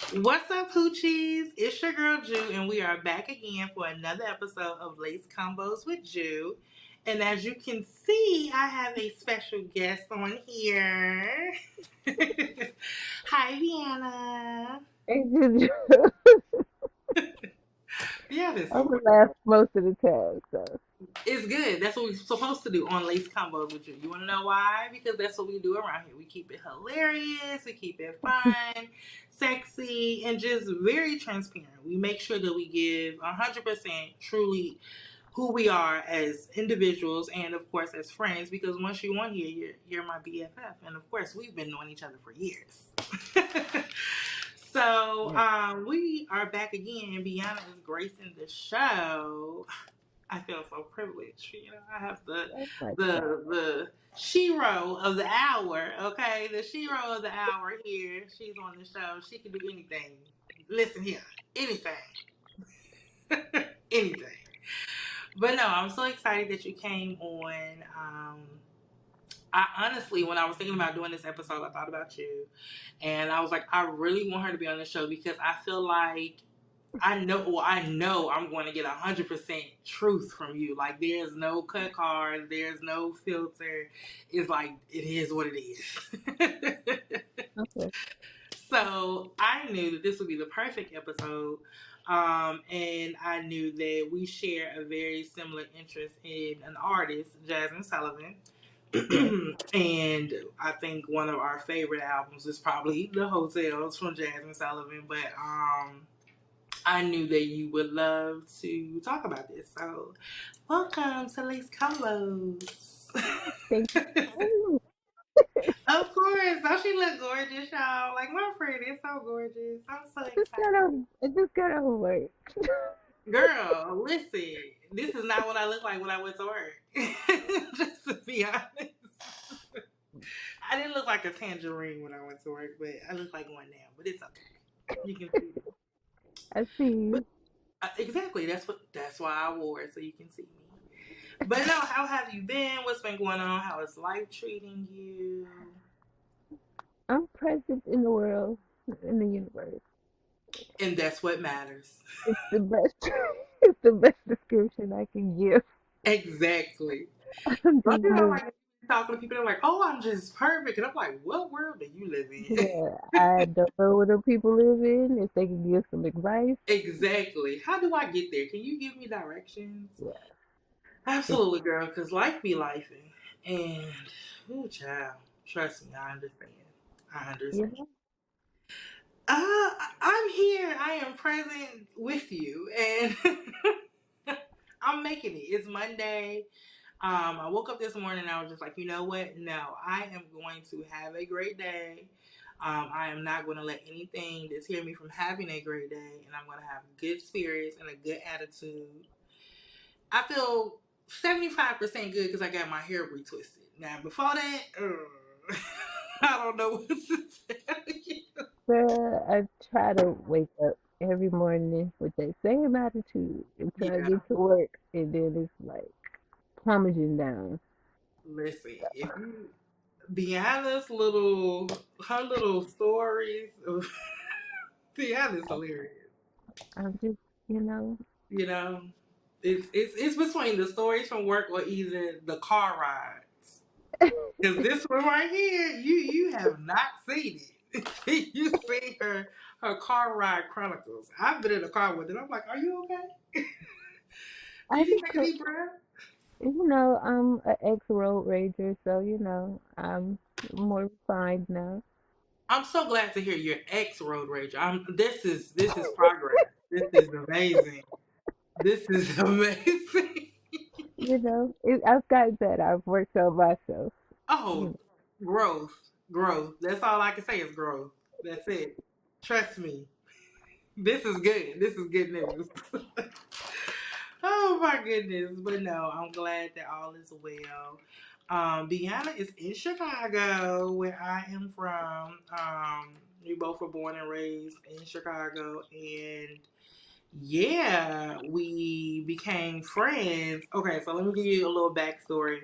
What's up, Hoochies? It's your girl Jew, and we are back again for another episode of Lace Convos with Jew. And as you can see, I have a special guest on here. Hi, Vienna. It's just, Vienna is I'm so gonna pretty. laugh most of the time. So It's good. That's what we're supposed to do on Lace Convos with Jew. You want to know why? Because that's what we do around here. We keep it hilarious, we keep it fun, sexy, and just very transparent. We make sure that we give 100% truly who we are as individuals and of course as friends, because once you're on here, you're my BFF, and of course we've been knowing each other for years. So yeah, we are back again, and Bianna is gracing the show. I feel so privileged. I have the oh my god, the the shero of the hour. Okay, the shero of the hour here. She's on the show. She can do anything. Listen here, anything, anything. But no, I'm so excited that you came on. I honestly, when I was thinking about doing this episode, I thought about you, and I was like, I really want her to be on the show because I feel like I know I'm going to get 100% truth from you. Like there's no cut cards, there's no filter. It's like it is what it is. okay, So I knew that this would be the perfect episode. And I knew that we share a very similar interest in an artist, Jasmine Sullivan. yeah, And I think one of our favorite albums is probably The Hotels from Jasmine Sullivan. But I knew that you would love to talk about this. So welcome to Lace Combos. thank you. Of course. Don't she look gorgeous, y'all? Like my friend is so gorgeous. I'm so excited. I just got over work. Girl, listen. This is not what I look like when I went to work. Just to be honest. I didn't look like a tangerine when I went to work, but I look like one now. But it's okay. You can see it. I see But you. exactly, that's why I wore it so you can see me. But no, how have you been? What's been going on? How is life treating you? I'm present in the world, in the universe. And that's what matters. It's the best. It's the best description I can give. Exactly. I'm Don't just you know, living. like talking to people, they're like, "Oh, I'm just perfect," and I'm like, "What world do you live in?" Yeah, I don't know where the people live in. If they can give some advice, Exactly. How do I get there? Can you give me directions? yeah, it's Absolutely, girl. Because life be life, and ooh, child, trust me, I understand. I understand. you know, I'm here. I am present with you, and I'm making it. It's Monday. I woke up this morning and I was just like, you know what? No, I am going to have a great day. I am not going to let anything deter me from having a great day, and I'm going to have good spirits and a good attitude. I feel 75% good because I got my hair retwisted. Now, before that, I don't know what to tell you. but I try to wake up every morning with that same attitude until I Yeah, get to work, and then it's like plummeting down. listen, if you Deanna's little her little stories of Deanna's hilarious. I'm just, you know, You know, it's between the stories from work or either the car rides. Because this one right here, you have not seen it. You see her car ride chronicles. I've been in a car with it. I'm like, are you okay? I Did you just, take a deep breath? I'm an ex-road rager, so I'm more refined now. I'm so glad to hear your ex road rage. This is progress. This is amazing. This is amazing. I've gotten better. I've worked on myself. Oh, You growth, growth. That's all I can say is growth. That's it. Trust me. This is good. This is good news. Oh my goodness. But no, I'm glad that all is well. Bianna is in Chicago, where I am from. We both were born and raised in Chicago, and yeah, we became friends. Okay, so let me give you a little backstory.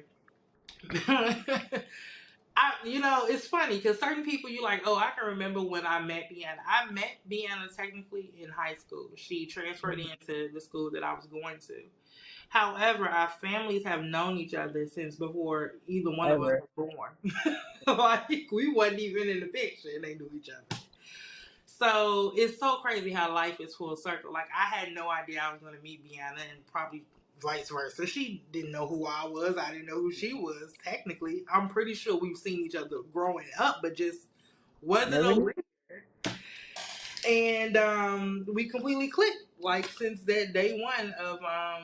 It's funny because certain people you like, oh, I can remember when I met Deanna. I met Deanna technically in high school. She transferred Mhm. into the school that I was going to. However, our families have known each other since before either one of us Ever. was born. Like we wasn't even in the picture and they knew each other. So it's so crazy how life is full circle. Like I had no idea I was gonna meet Deanna and probably vice versa. She didn't know who I was. I didn't know who she was. Technically, I'm pretty sure we've seen each other growing up, but just wasn't Never knew. over. And we completely clicked like since that day one of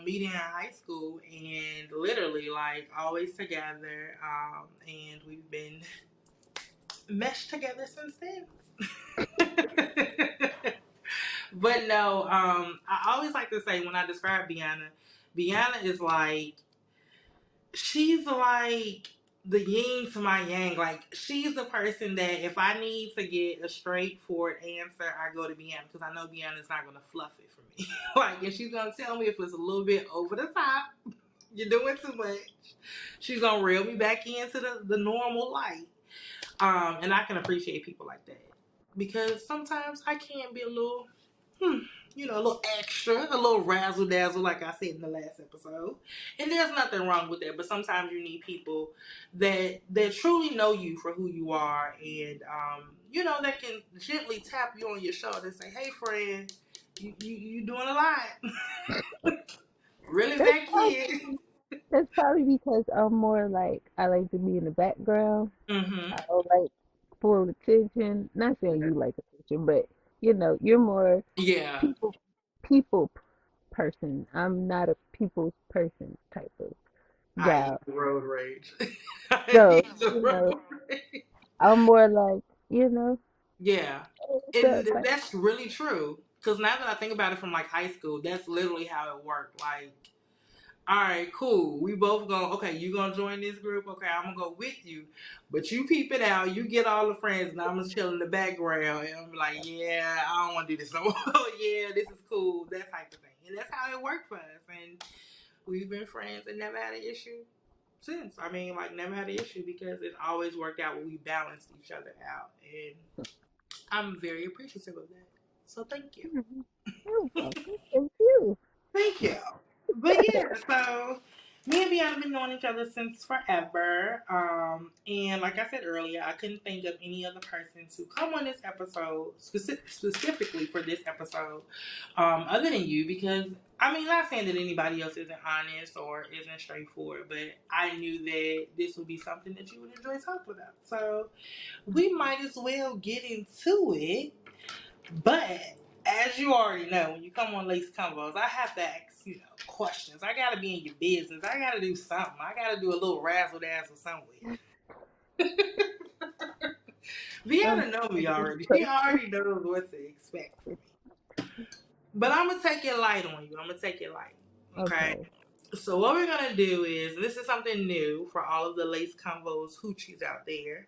meeting in high school, and literally like always together. And we've been meshed together since then. But no, I always like to say when I describe Deanna, Deanna is like she's like the yin to my yang. Like she's the person that if I need to get a straightforward answer, I go to Deanna because I know Deanna's not gonna fluff it for me. Like, and she's gonna tell me if it's a little bit over the top, you're doing too much. She's gonna reel me back into the normal light. And I can appreciate people like that because sometimes I can be a little hmm, a little extra, a little razzle dazzle, like I said in the last episode. And there's nothing wrong with that. But sometimes you need people that truly know you for who you are, and that can gently tap you on your shoulder and say, "Hey, friend, you doing a lot." Really, That's that kid. probably that's probably because I'm more like I like to be in the background. Mm-hmm. I don't like full attention. Not saying you like attention, but you're more Yeah, people people person. I'm not a people's person type of I use gal. the road rage. I use So, the road rage. I'm more like, Yeah, "Hey, what's and up?" Like, that's really true. Because now that I think about it from like high school, that's literally how it worked. Like, all right, cool. We both go. Okay, you gonna join this group? Okay, I'm gonna go with you. But you peep it out. You get all the friends, and I'm gonna chill in the background. And I'm like, yeah, I don't want to do this no more. Yeah, this is cool. That type of thing. And that's how it worked for us. And we've been friends and never had an issue since. I mean, like never had an issue because it always worked out when we balanced each other out. And I'm very appreciative of that. So thank you. "Mhm, you're welcome. Thank you." Thank you. But yeah, so me and Beyonce have been knowing each other since forever. And like I said earlier, I couldn't think of any other person to come on this episode, specifically for this episode, other than you, because I mean, not saying that anybody else isn't honest or isn't straightforward, but I knew that this would be something that you would enjoy talking about. So we might as well get into it. But as you already know, when you come on Lace Convos, I have to ask, questions. I gotta be in your business. I gotta do something. I gotta do a little razzle dazzle somewhere. I'm Viana know me this already. She person. already knows what to expect from me. But I'm gonna take it light on you. I'm gonna take it light. Okay. Okay. So what we're gonna do is this is something new for all of the Lace Convos hoochies out there.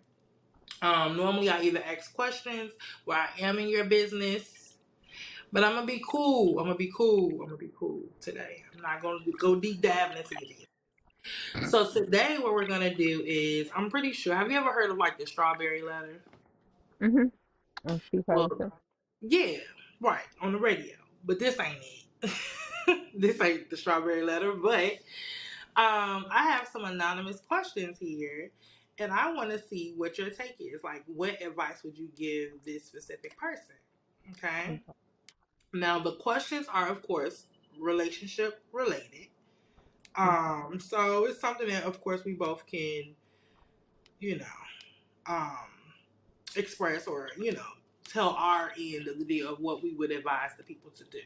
Normally I either ask questions where I am in your business. But I'm gonna be cool. I'm gonna be cool. I'm gonna be cool today. I'm not gonna go deep diving into it. So today, what we're gonna do is, I'm pretty sure. Have you ever heard of like the strawberry letter? Mhm. Steve Well, Harvey. yeah, right on the radio. But this ain't it. This ain't the strawberry letter. But I have some anonymous questions here, and I want to see what your take is. Like, what advice would you give this specific person? Okay. Okay. Now, the questions are, of course, relationship related. Okay. So it's something that, of course, we both can, you know, um, express or, tell our end of the deal of what we would advise the people to do.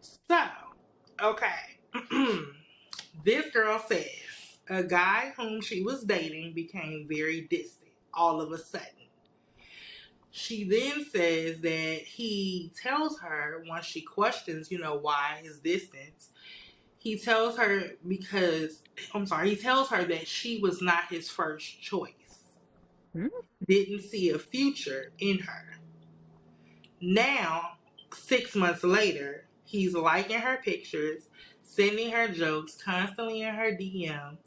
So, okay. This girl says a guy whom she was dating became very distant all of a sudden. She then says that he tells her once she questions, why his distance. He tells her he tells her that she was not his first choice. Mhm. Didn't see a future in her. Now, 6 months later, he's liking her pictures, sending her jokes constantly in her DM,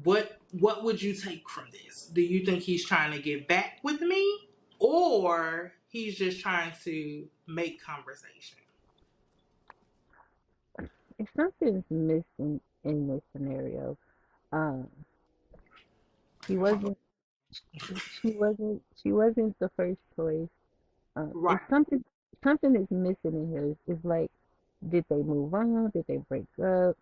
what would you take from this? Do you think he's trying to get back with me, or he's just trying to make conversation? If something's missing in this scenario, um, he wasn't, she wasn't the first choice. If Right. something is missing in here, it's like, did they move on? Did they break up?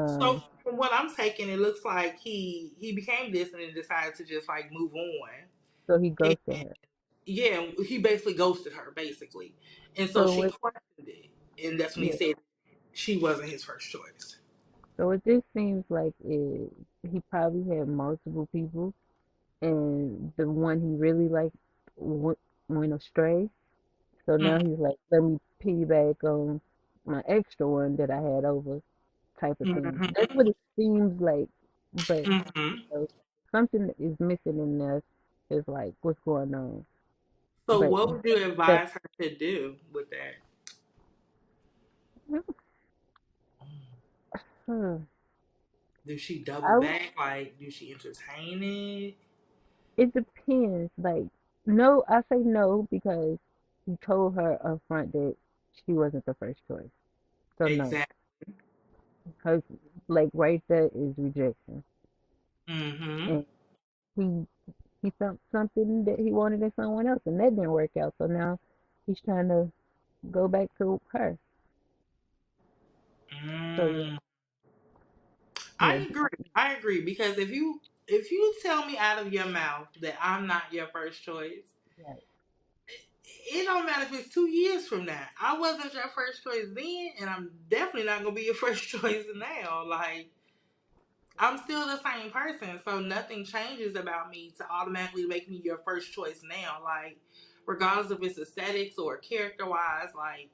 So Um, from what I'm taking, it looks like he became this and then decided to just like move on. so he And ghosted her. yeah, he basically ghosted her basically, and so So she what? questioned it, and that's when he Yeah. said she wasn't his first choice. So what this seems like is he probably had multiple people, and the one he really liked went astray. So now Mm-hmm. he's like, let me piggyback on my extra one that I had over, type of thing. That's what it seems like. But Mm-hmm. know, something is missing in there. Is like, what's going on? So But what would you that, advise her to do with that? hmm, Do she double I, back? Like, do she entertain it? it depends. Like, no, I say no because he told her up front that she wasn't the first choice. So no, Exactly. because like right there is rejection, Mm-hmm. and he he found something that he wanted in someone else, and that didn't work out. So now he's trying to go back to her. So yeah, Mm. I yeah, agree. I agree because if you tell me out of your mouth that I'm not your first choice, right. it don't matter if it's 2 years from now. I wasn't your first choice then, and I'm definitely not gonna be your first choice now. Like I'm still the same person, so nothing changes about me to automatically make me your first choice now. Like regardless if it's aesthetics or character wise, like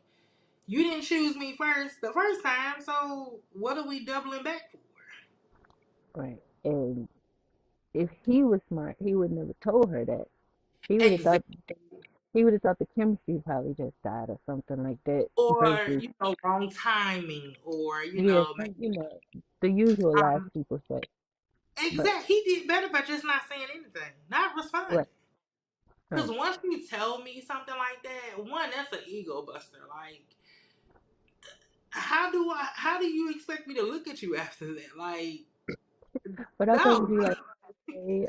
you didn't choose me first the first time, so what are we doubling back for? Right. And if he was smart, he would never told her that. He would have Exactly. thought he would have thought the chemistry probably just died or something like that. Or Versus, wrong timing, or yeah, maybe, the usual lies um, people say. But exactly. He did better by just not saying anything, not responding. right, Because right. once you tell me something like that, one, that's an ego buster. Like, how do you expect me to look at you after that? Like, But also would no. be like, hey,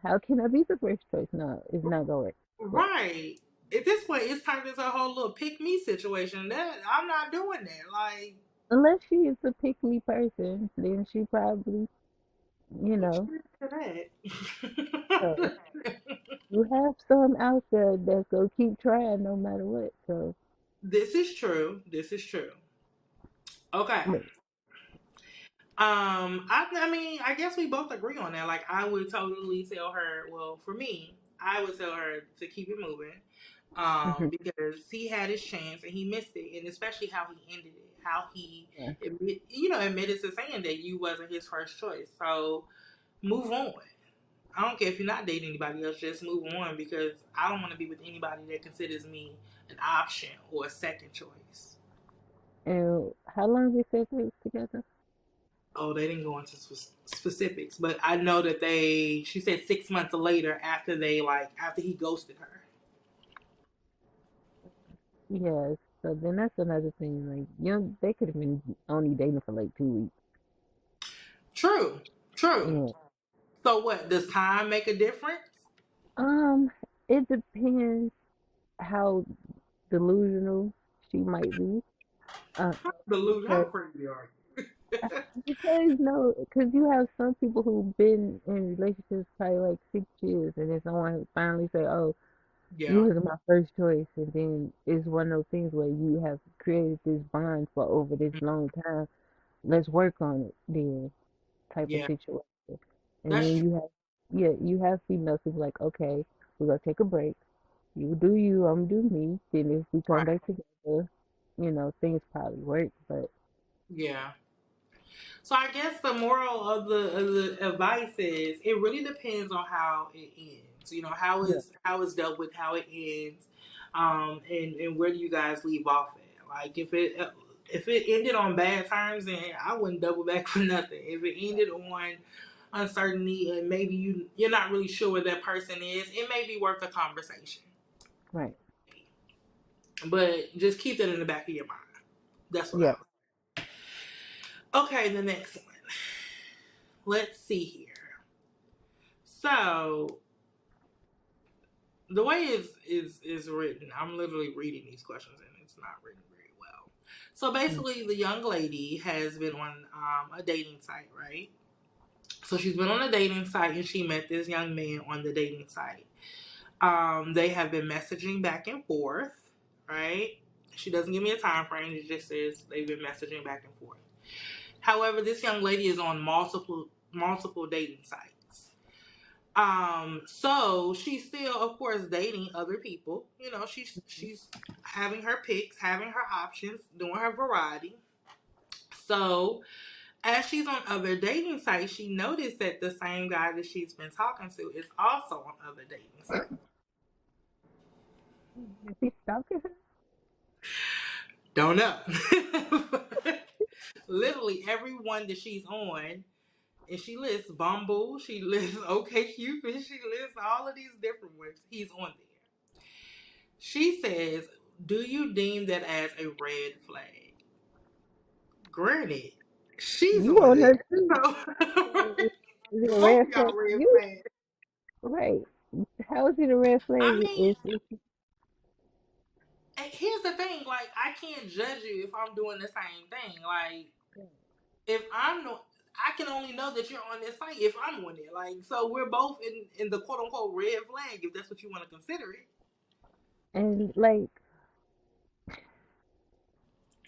how can I be the first choice? No, it's not gonna work. So Right. At this point, it's turned into a whole little pick me situation. That I'm not doing that. Like, unless she is a pick me person, then she probably, you know, for so that. you have some out there that's gonna keep trying no matter what. So This is true. This is true. Okay. but, I mean, I guess we both agree on that. Like, I would totally tell her. Well, for me, I would tell her to keep it moving. mhm, Because he had his chance and he missed it, and especially how he ended it, how he, yeah. admitted to saying that you wasn't his first choice. So move on. I don't care if you're not dating anybody else. Just move on because I don't want to be with anybody that considers me an option or a second choice. And how long they said they was together? Oh, they didn't go into specifics, but I know that she said 6 months later after after he ghosted her. Yes. So then that's another thing. Like, they could have been only dating for like 2 weeks. True, true. Yeah. So what? Does time make a difference? Um, it depends how delusional she might be. Uh, Delusion. How because crazy are because no, because you have some people who've been in relationships probably like 6 years, and then someone who finally say, "Oh, you? you Yeah, was my first choice," and then it's one of those things where you have created this bond for over this long time. Let's work on it, then, type of yeah. situation. And That's then true. you have females who's like, okay, we're gonna take a break. You do you, I'm do me. Then if we come Right. back together, things probably work. But Yeah. So I guess the moral of the advice is it really depends on how it ends. yeah, How is dealt with, how it ends, and where do you guys leave off at? Like if it ended on bad terms, then I wouldn't double back for nothing. If it ended on uncertainty, and maybe you're not really sure where that person is, it may be worth a conversation. Right. But just keep that in the back of your mind. That's what I Yeah. would. Okay, the next one. Let's see here. So the way is written, I'm literally reading these questions and it's not written very well. So Mm. basically, the young lady has been on a dating site, right? So she's been on a dating site and she met this young man on the dating site. They have been messaging back and forth, right? She doesn't give me a time frame. It just says they've been messaging back and forth. However, this young lady is on multiple dating sites. So she's still, of course, dating other people. You know, she's having her picks, having her options, doing her variety. So as she's on other dating sites, she noticed that the same guy that she's been talking to is also on other dating sites. Is he stalking her? Don't know. Literally everyone that she's on, and she lists Bumble, she lists OkCupid, she lists all of these different ones. He's on there. She says, "Do you deem that as a red flag?" Granted, she's You on on her there, too. so So is it a both red of flag y'all for red you? flags. Right. How is it a red I flag mean, if here's the thing: like, I can't judge you if I'm doing the same thing. Like, if I'm no, I can only know that you're on this site if I'm on there. Like, so we're both in the quote unquote red flag if that's what you want to consider it. and like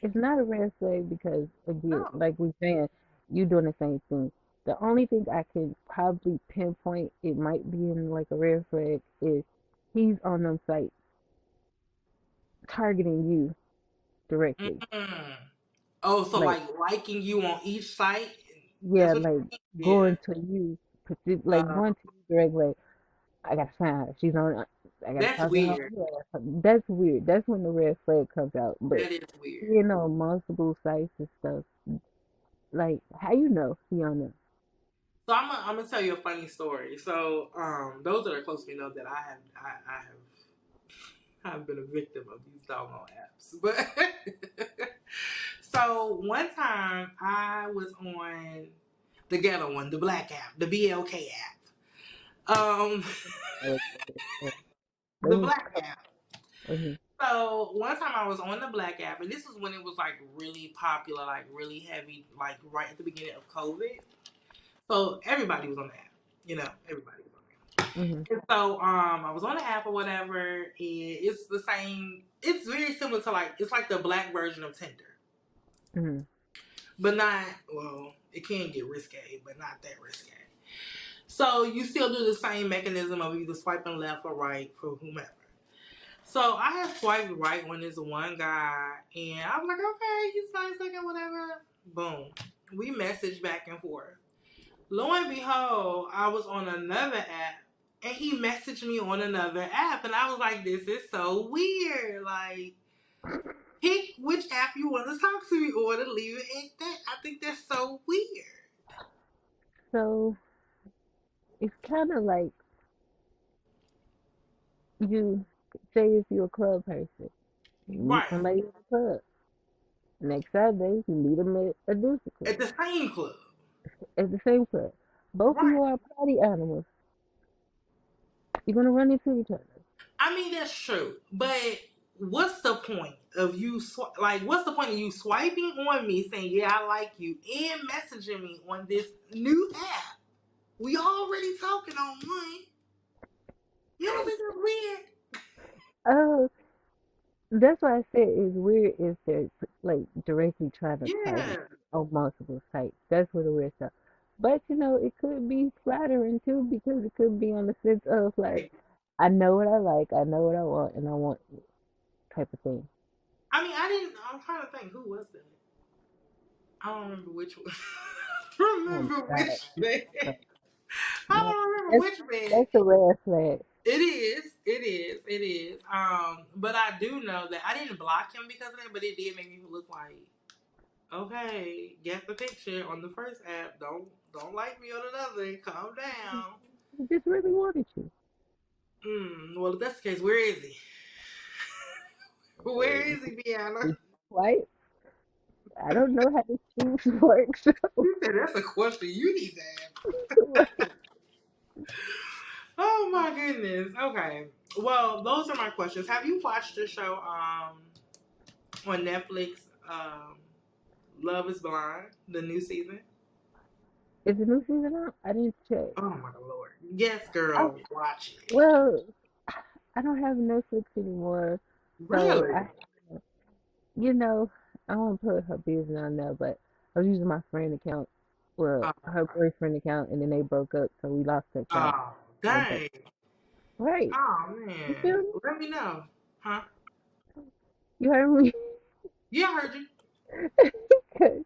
it's not a red flag because again, No. like we saying, you doing the same thing. The only thing I can probably pinpoint it might be in like a red flag is he's on them sites targeting you directly. Mm-mm. Oh, so Like, like liking you on each site? That's yeah, what like you mean? going Yeah. to you, like Uh, going to you directly. Like, I gotta find her. She's on. I gotta that's talk to her. weird. Yeah, that's weird. That's when the red flag comes out. But That is weird. you know, multiple sites and stuff. Like, how you know he on them? So I'm gonna tell you a funny story. So those that are close to me know that I've been a victim of these doggone apps. But so one time I was on the ghetto one, the black app, the BLK app. Those, The those, black app. mhm, So one time I was on the black app, and this was when it was like really popular, like really heavy, like right at the beginning of COVID. So everybody was on the app. You know, everybody was on there. mhm, And so I was on the app or whatever, and it's the same. It's very similar to like it's like the black version of Tinder, mhm, but not well. It can get risque, but not that risque. So you still do the same mechanism of either swiping left or right for whomever. So I had swiped right on this one guy, and I was like, okay, he's nice looking, whatever. Boom. We messaged back and forth. Lo and behold, I was on another app, and he messaged me on another app, and I was like, this is so weird. Like, pick which app you want to talk to me or to leave it at that. I think that's so weird. So it's kind of like you say if you're a club person, you meet Right. somebody at the club. Next Saturday, you meet them at a Disney At club, the same club. at the same club. Both of Right. you are party animals. You're gonna run into each other. I mean, that's true. But what's the point of you, like, what's the point of you swiping on me saying, yeah, I like you, and messaging me on this new app? We already talking on one. You don't think that's weird? Oh, that's why I said it's weird if they're like directly trying to target Yeah. on multiple sites. That's where the weird stuff. But you know, it could be flattering too because it could be on the sense of like, I know what I like, I know what I want, and I want it type of thing. I mean, I didn't. I'm trying to think. Who was that? I don't remember which one. Oh my remember God. which man. But, I yeah, don't remember that's which man. that's a red flag. It is. It is. It is. But I do know that I didn't block him because of that, but it did make me look like, okay, get the picture on the first app. Don't like me on another. Calm down. I just really wanted you. Well, if that's the case, where is he? Where And is he, Deanna? it's quite, I don't know how this shoes work, so You said that's a question you need to ask. right. Oh my goodness. Okay. Well, those are my questions. Have you watched the show on Netflix, Love is Blind, the new season? Is the new season out? I didn't check. Oh my lord. Yes, I, girl, watch it. well, I don't have Netflix anymore, so Really? you know, I won't put her business on there, but I was using my friend account, well, Oh, her boyfriend account, and then they broke up, so we lost the account. oh, But dang. right, Oh you man. feel me? Let me know. Huh? You heard me? Yeah, I heard you. 'Cause,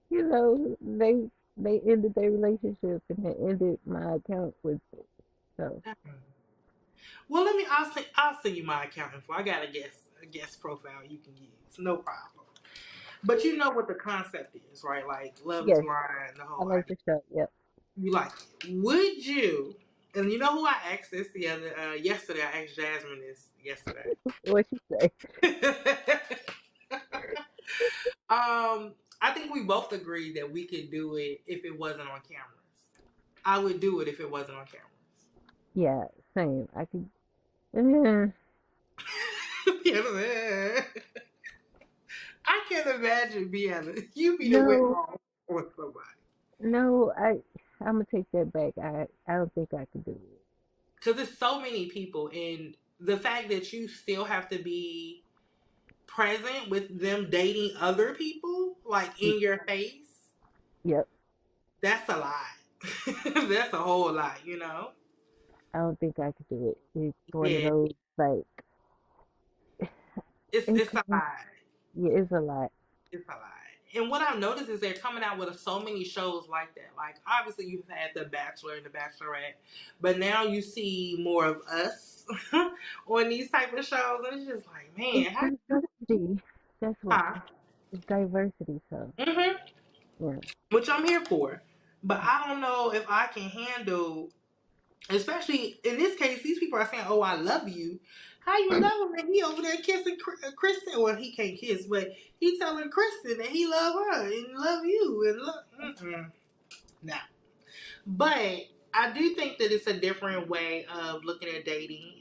you know, they ended their relationship and they ended my account with it. So Dang. Well, let me. I'll send you my account info. I got a guest profile you can use. No problem. But you know what the concept is, right? Like Love is yes, Blind, the I whole like idea. the show. Yep. You like it. Would you? And you know who I asked this yesterday? I asked Jasmine this yesterday. What you say? I think we both agreed that we could do it if it wasn't on cameras. I would do it if it wasn't on cameras. Yeah, same. I could. eh, Yeah, I can't imagine being you be the went no, home with somebody. no. I'm gonna take that back. I don't think I could do it. Because there's so many people, and the fact that you still have to be present with them dating other people, like Mm, in your face, yep. that's a lot. That's a whole lot. I don't think I could do it. It's one of Yeah, those like it's a it's lot. yeah, it's a lot. It's a lot. And what I've noticed is they're coming out with so many shows like that. Like obviously you've had The Bachelor and The Bachelorette, but now you see more of us on these type of shows, and it's just like, It's man, how you diversity. That's why. huh? It's diversity. So Mm-hmm. yeah. Which I'm here for, but I don't know if I can handle. Especially in this case, these people are saying, "Oh, I love you." How you love him and he over there kissing Kristen? Well, he can't kiss, but he telling Kristen that he love her and love you and love. No, but I do think that it's a different way of looking at dating.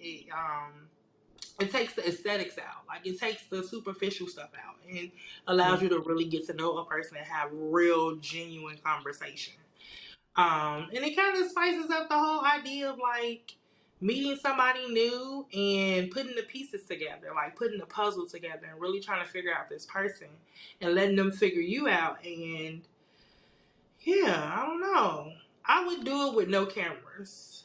It takes the aesthetics out, like it takes the superficial stuff out, and Yeah. allows you to really get to know a person and have real, genuine conversation. And it kind of spices up the whole idea of like meeting somebody new and putting the pieces together, like putting the puzzle together and really trying to figure out this person and letting them figure you out. And yeah, I don't know. I would do it with no cameras.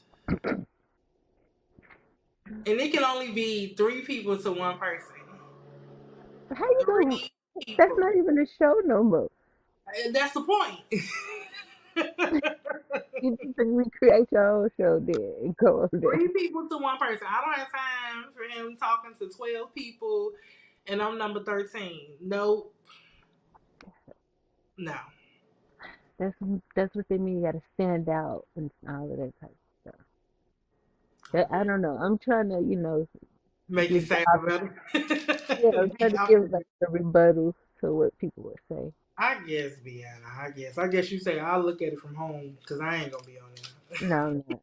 And it can only be three people to one person. How you gonna? Three That's people. not even a show no more. And that's the point. You need to recreate your own show there and go over there. Three people to one person. I don't have time for him talking to 12 people and I'm number 13. Nope. No. That's that's what they mean. You gotta stand out and all of that type of stuff. That, I don't know. I'm trying to, Make it give the sound better. yeah, I'm trying Be to give optimistic. like the rebuttal to what people would say. I guess, Deanna. I guess you say I'll look at it from home because I ain't gonna be on No, I'm not.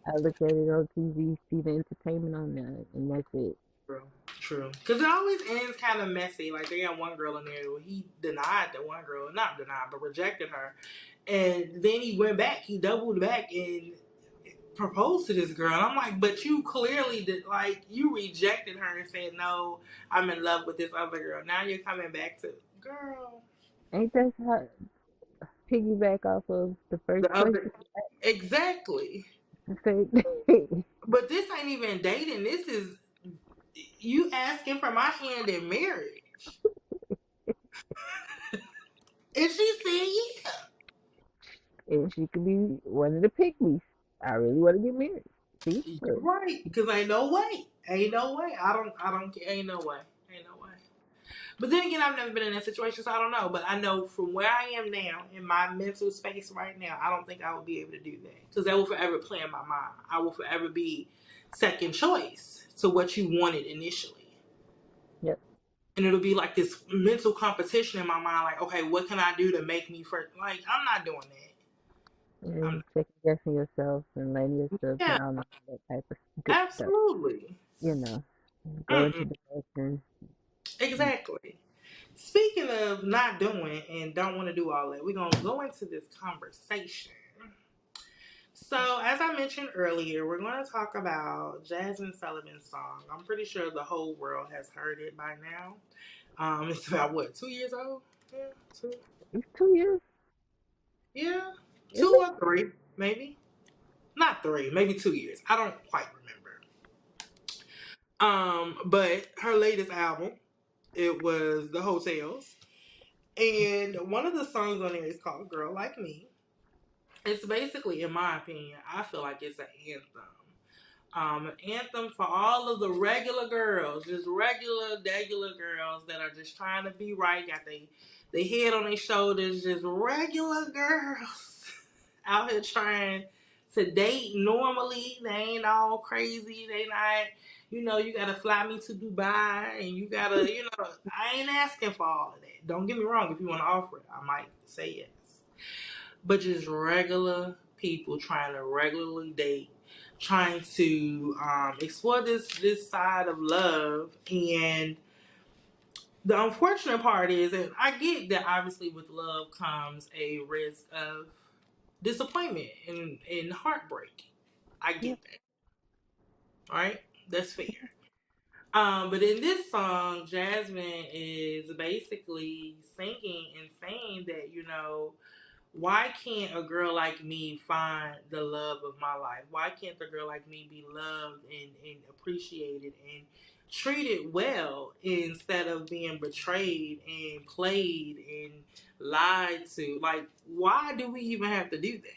I look at it on TV, see the entertainment on there, and that's it. there. True. True. Because it always ends kind of messy. Like they got one girl in there where he denied the one girl, not denied, but rejected her. And then he went back. He doubled back and proposed to this girl. And I'm like, but you clearly did, like, you rejected her and said, no, I'm in love with this other girl. Now you're coming back to, girl, Ain't that how piggyback off of the first the question? other. Exactly. The same thing. But this ain't even dating. This is you asking for my hand in marriage. And she said, yeah. And she could be one of the pygmies. I really want to get married. See? You're Look. right. Because ain't no way. Ain't no way. I don't care. Ain't no way. Ain't no way. But then again, I've never been in that situation, so I don't know. But I know from where I am now, in my mental space right now, I don't think I would be able to do that. Because that will forever play in my mind. I will forever be second choice to what you wanted initially. Yep. And it'll be like this mental competition in my mind, like, okay, what can I do to make me first? Like, I'm not doing that. I'm And second guessing yourself and letting yourself Yeah, down on that type of good stuff. absolutely. You know, go into Mm-mm, depression. exactly. Speaking of not doing and don't want to do all that, we're going to go into this conversation. So, as I mentioned earlier, we're going to talk about Jasmine Sullivan's song. I'm pretty sure the whole world has heard it by now. It's about what, 2 years old? Yeah, two. It's 2 years, Yeah, is two it? or three, maybe. Not three, maybe 2 years. I don't quite remember. But her latest album, it was The Hotels, and one of the songs on there is called "Girl Like Me." It's basically, in my opinion, I feel like it's an anthem. An anthem for all of the regular girls, just regular girls that are just trying to be right, got they head on their shoulders, just regular girls out here trying to date normally. They ain't all crazy. They not, you gotta fly me to Dubai and you gotta, I ain't asking for all of that. Don't get me wrong. If you want to offer it, I might say yes. But just regular people trying to regularly date, trying to explore this side of love. And the unfortunate part is, and I get that obviously with love comes a risk of disappointment and heartbreak. I Yep. get that, right? That's fair. But in this song, Jasmine is basically singing and saying that, why can't a girl like me find the love of my life? Why can't the girl like me be loved and appreciated and treated well instead of being betrayed and played and lied to? Like, why do we even have to do that?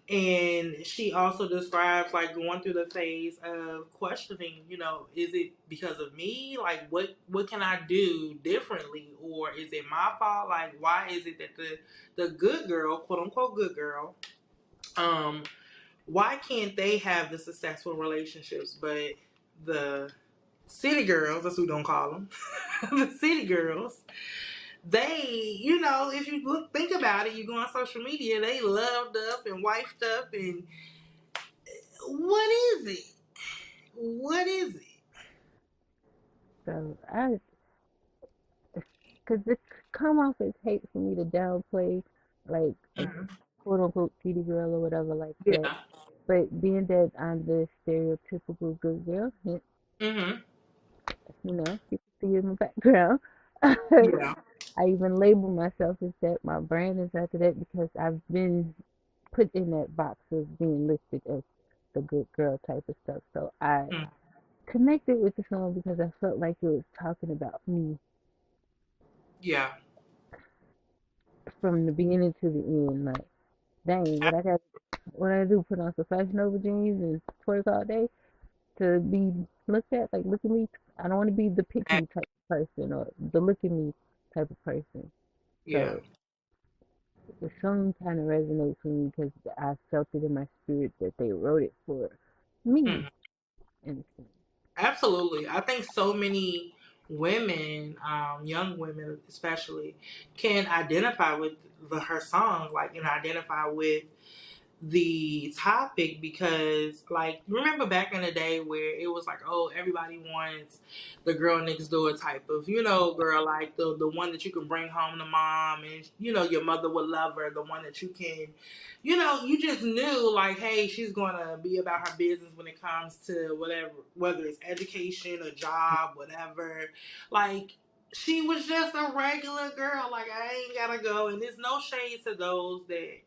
And she also describes like going through the phase of questioning, is it because of me? Like what can I do differently? Or is it my fault? Like why is it that the good girl, quote unquote good girl, um, why can't they have the successful relationships but the city girls, that's what we don't call them, the city girls, they, if you think about it, you go on social media, they loved up and wifed up, and what is it? What is it? So cause it come off as hate for me to downplay like a Mm-hmm. quote unquote city girl or whatever like that. Yeah. But being that I'm the stereotypical good girl, Mm-hmm. you can see in my background. Yeah. I even label myself as that. My brand is after that because I've been put in that box of being listed as the good girl type of stuff. So I Mm. connected with the song because I felt like it was talking about me Yeah. from the beginning to the end. Like, dang, what I do, put on some Fashion Nova jeans and twerk all day to be looked at, like, look at me. I don't want to be the pick me type of person or the look at me type of person. Yeah. So the song kind of resonates with me because I felt it in my spirit that they wrote it for me. Mm. And Absolutely. I think so many women, young women especially, can identify with her song, like, and identify with the topic because like remember back in the day where it was like, oh, everybody wants the girl next door type of, girl, like the one that you can bring home to mom and your mother would love her, the one that you can, you just knew like, hey, she's gonna be about her business when it comes to whatever, whether it's education, a job, whatever. Like, she was just a regular girl. Like, I ain't gotta go, and there's no shade to those that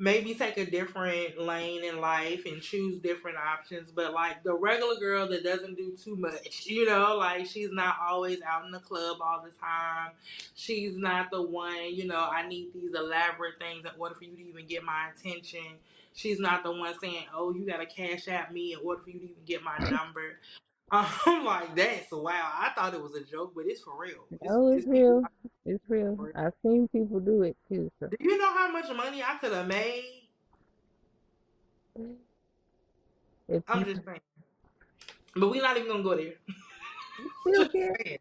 maybe take a different lane in life and choose different options. But like the regular girl that doesn't do too much, like she's not always out in the club all the time. She's not the one, I need these elaborate things in order for you to even get my attention. She's not the one saying, oh, you got to cash at me in order for you to even get my number. I'm like, that's wow. I thought it was a joke, but it's for real. Oh, it's It's people real. It's real. for real. I've seen people do it too. So Do you know how much money I could have made? if I'm you just saying. But we're not even gonna go there. still Just care, saying.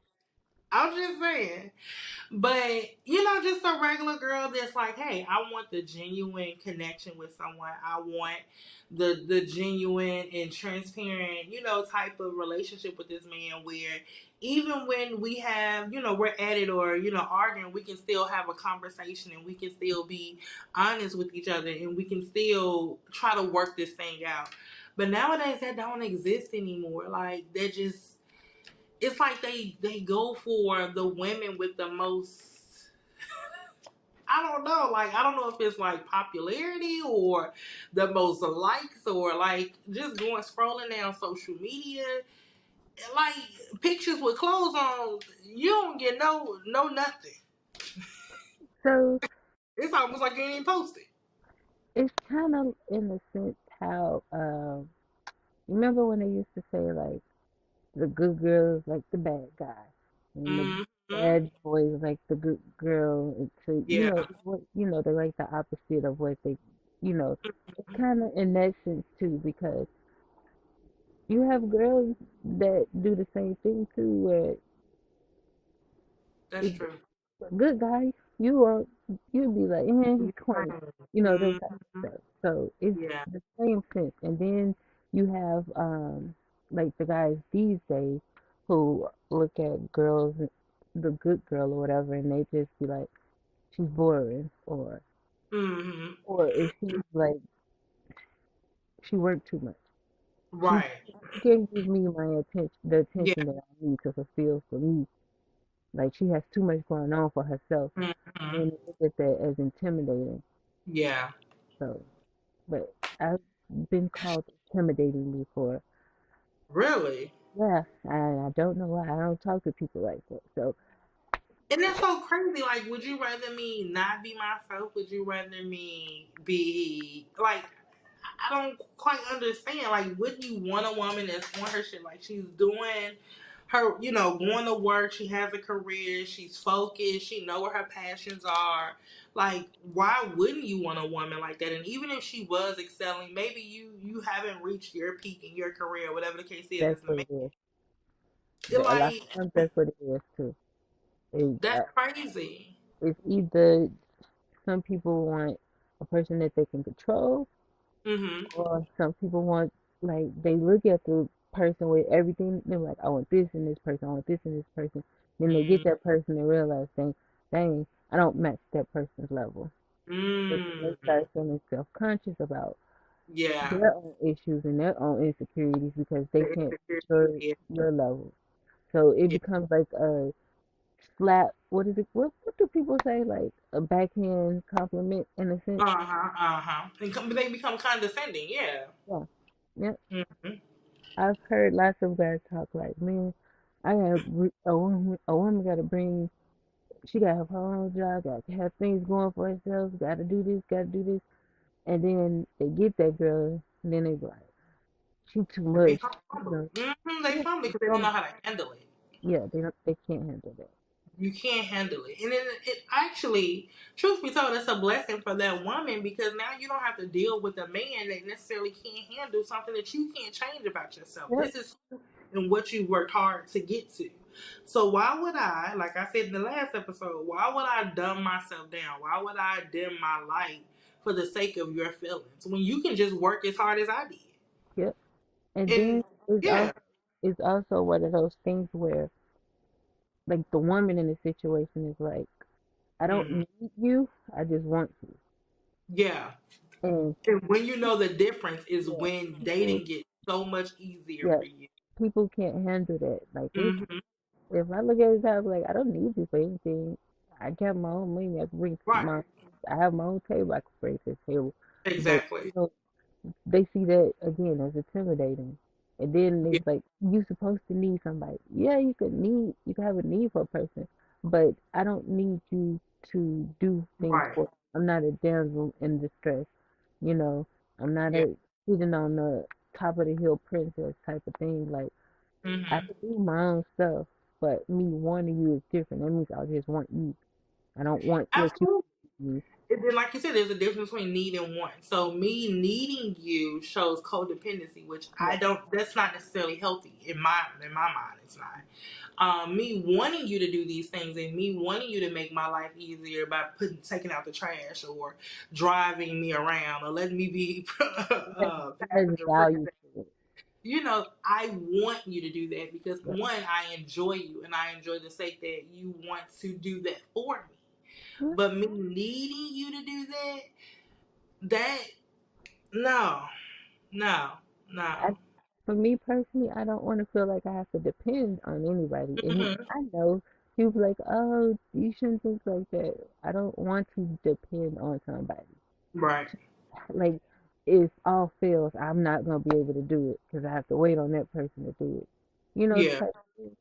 I'm just saying. But just a regular girl that's like, hey, I want the genuine connection with someone. I want the genuine and transparent, type of relationship with this man where even when we have, we're at it or, arguing, we can still have a conversation and we can still be honest with each other and we can still try to work this thing out. But nowadays that don't exist anymore. Like that just it's like they go for the women with the most. I don't know. Like I don't know if it's like popularity or the most likes or like just going scrolling down social media, like pictures with clothes on. You don't get no nothing. so It's almost like you ain't posted. it's kind of in a sense how remember when they used to say like the good girls like the bad guy, and the Mm-hmm. bad boys like the good girl. So Yeah. what they're like the opposite of what they you know. It's kind of in that sense too because you have girls that do the same thing too, where That's if true. a good guy, you'd be like, he's corny, that type Mm-hmm. of stuff. So it's Yeah. the same sense. And then you have like the guys these days who look at girls, the good girl or whatever, and they just be like, she's boring, Mm-hmm. or if she's like she worked too much. She Right. she can't give me the Yeah. attention that I need to fulfill for me. Like she has too much going on for herself. Mm-hmm. And they look at that as intimidating. Yeah. So, but I've been called intimidating before. Really. Yeah, I don't know why I don't talk to people like that. So, And that's so crazy. Like, would you rather me not be myself? Would you rather me be like? I don't quite understand. Like, wouldn't you want a woman that's on her shit? Like, she's doing her, going to work. She has a career. She's focused. She know what her passions are. Like, why wouldn't you want a woman like that? And even if she was excelling, maybe you haven't reached your peak in your career, whatever the case is. that's As a what man, it is. A lot like of times that's what it is too. that's crazy. It's either some people want a person that they can control, Mhm. or some people want like they look at the person with everything. They're like, I want this in this person. I want this in this person. Then they get that person and realize, dang, I don't match that person's level. So then they Mm. start feeling self-conscious about Yeah. their own issues and their own insecurities because they The can't reach insecurity. Yeah. your level. So it Yeah. becomes like a slap. What is it? What do people say? Like a backhand compliment in a sense. Uh-huh. Uh-huh. And they become condescending. Yeah. Yeah. Yep. Mm-hmm. I've heard lots of guys talk like, man, I got a woman got to bring. She got to have her own job. Got to have things going for herself. Got to do this. Got to do this. And then they get that girl, and then they be like, she too And they much. You fumble. know, Mm-hmm. They yeah, fumble they because they don't know fumble. how to handle it. Yeah, they can't handle that. You can't handle it. And then it actually, truth be told, it's a blessing for that woman because now you don't have to deal with a man that necessarily can't handle something that you can't change about yourself. Yep, This is who and what you worked hard to get to. So why would I, like I said in the last episode, why would I dumb myself down? Why would I dim my light for the sake of your feelings when you can just work as hard as I did? yep. And And then yeah, it's also one of those things where like the woman in the situation is like, I don't mm, need you, I just want you. yeah. And And when you know the difference is yeah, when people dating gets so much easier yeah, for you. people can't handle that. Like Hmm. if I look at it, I'm like, I don't need you for anything. I got my own money. I can bring Right. my, I have my own table. I can bring to the table. But Exactly. they see that again as intimidating. And then Yeah. it's like you supposed to need somebody. Yeah, you could have a need for a person, but I don't need you to do things Right. for me. I'm not a damsel in distress, you know. I'm not Yeah. a sitting on the top of the hill princess type of thing. Like I Mm-hmm. can do my own stuff, but me wanting you is different. That means I just want you. I don't want what you Absolutely. do. And then, like you said, there's a difference between need and want. So me needing you shows codependency, which Yeah, I don't. That's not necessarily healthy in my mind. It's not. Me wanting you to do these things and me wanting you to make my life easier by taking out the trash or driving me around or letting me be there's passenger value princess. to it. I want you to do that because Yeah, one, I enjoy you and I enjoy the sake that you want to do that for me. yeah. But me needing you to do that no, no, I, no. for me personally, I don't want to feel like I have to depend on anybody. And Hmm. I know people like, oh, you shouldn't think like that. I don't want to depend on somebody. Right. Like, if all fails, I'm not gonna be able to do it because I have to wait on that person to do it. You know, Yeah. type of thing.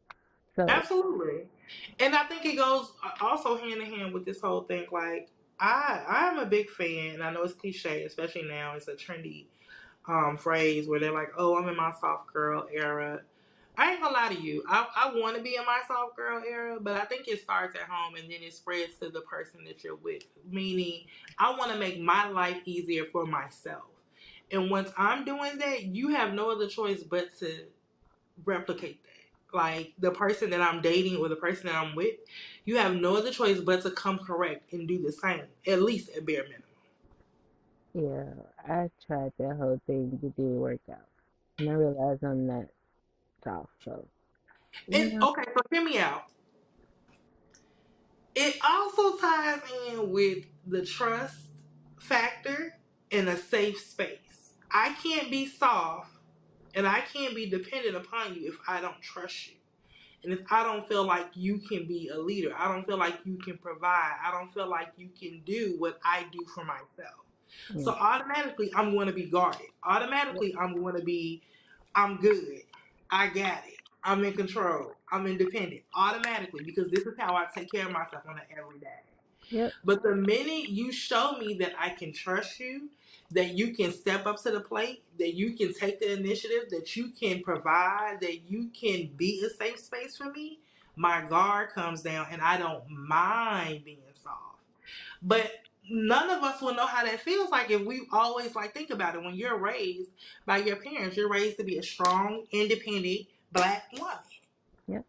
So Absolutely. And I think it goes also hand in hand with this whole thing. Like I'm a big fan. I know it's cliche, especially now. It's a trendy phrase where they're like, "Oh, I'm in my soft girl era." I ain't gonna lie to you. I want to be in my soft girl era, but I think it starts at home and then it spreads to the person that you're with. Meaning, I want to make my life easier for myself. And once I'm doing that, you have no other choice but to replicate that. Like the person that I'm dating or the person that I'm with, you have no other choice but to come correct and do the same, at least at bare minimum. yeah, I tried that whole thing. It didn't work out, and I realized I'm not soft. So you And know, okay, so hear me out. It also ties in with the trust factor in a safe space. I can't be soft and I can't be dependent upon you if I don't trust you. And if I don't feel like you can be a leader, I don't feel like you can provide, I don't feel like you can do what I do for myself. yeah, So automatically, I'm going to be guarded. yeah, Automatically, I'm going to be, I'm good. I got it. I'm in control. I'm independent. Automatically, because this is how I take care of myself on an everyday. yep, But the minute you show me that I can trust you, that you can step up to the plate, that you can take the initiative, that you can provide, that you can be a safe space for me, my guard comes down and I don't mind being soft. But none of us will know how that feels like if we always like think about it. When you're raised by your parents, you're raised to be a strong, independent black woman. yep,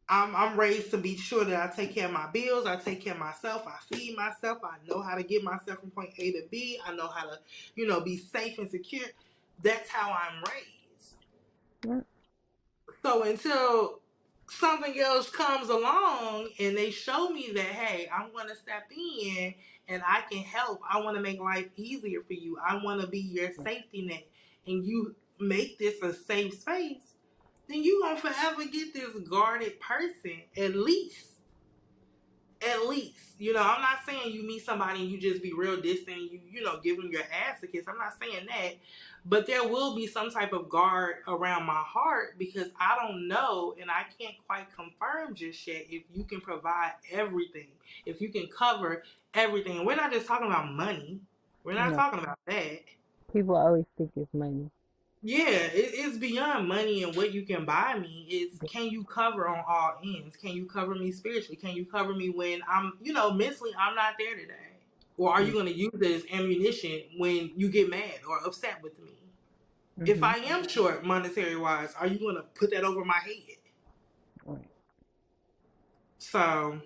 I'm raised to be sure that I take care of my bills, I take care of myself, I feed myself, I know how to get myself from point A to B, I know how to, be safe and secure. That's how I'm raised. yep, So until something else comes along and they show me that, hey, I'm going to step in and I can help, I want to make life easier for you, I want to be your yeah, safety net, and you make this a safe space, then you gonna forever get this guarded person, at least. At least. I'm not saying you meet somebody and you just be real distant, give them your ass a kiss. I'm not saying that. But there will be some type of guard around my heart because I don't know and I can't quite confirm just yet if you can provide everything, if you can cover everything. We're not just talking about money. We're not no. talking about that. People always think it's money. Yeah, it's beyond money and what you can buy me. It's can you cover on all ends? Can you cover me spiritually? Can you cover me when I'm, mentally I'm not there today? Or are you going to use it as ammunition when you get mad or upset with me? If Mm-hmm. I am short monetary wise, are you going to put that over my head? Right. So,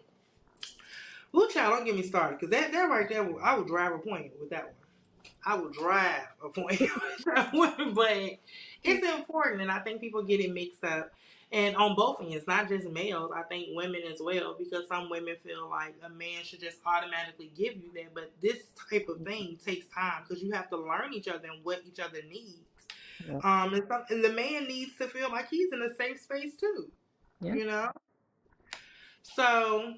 well, child, don't get me started because that right there, I would drive a point with that one. I will drive a point with that one, but it's important, and I think people get it mixed up. And on both ends, not just males, I think women as well, because some women feel like a man should just automatically give you that. But this type of thing takes time because you have to learn each other and what each other needs. Yeah. And the man needs to feel like he's in a safe space too, Yeah. you know? So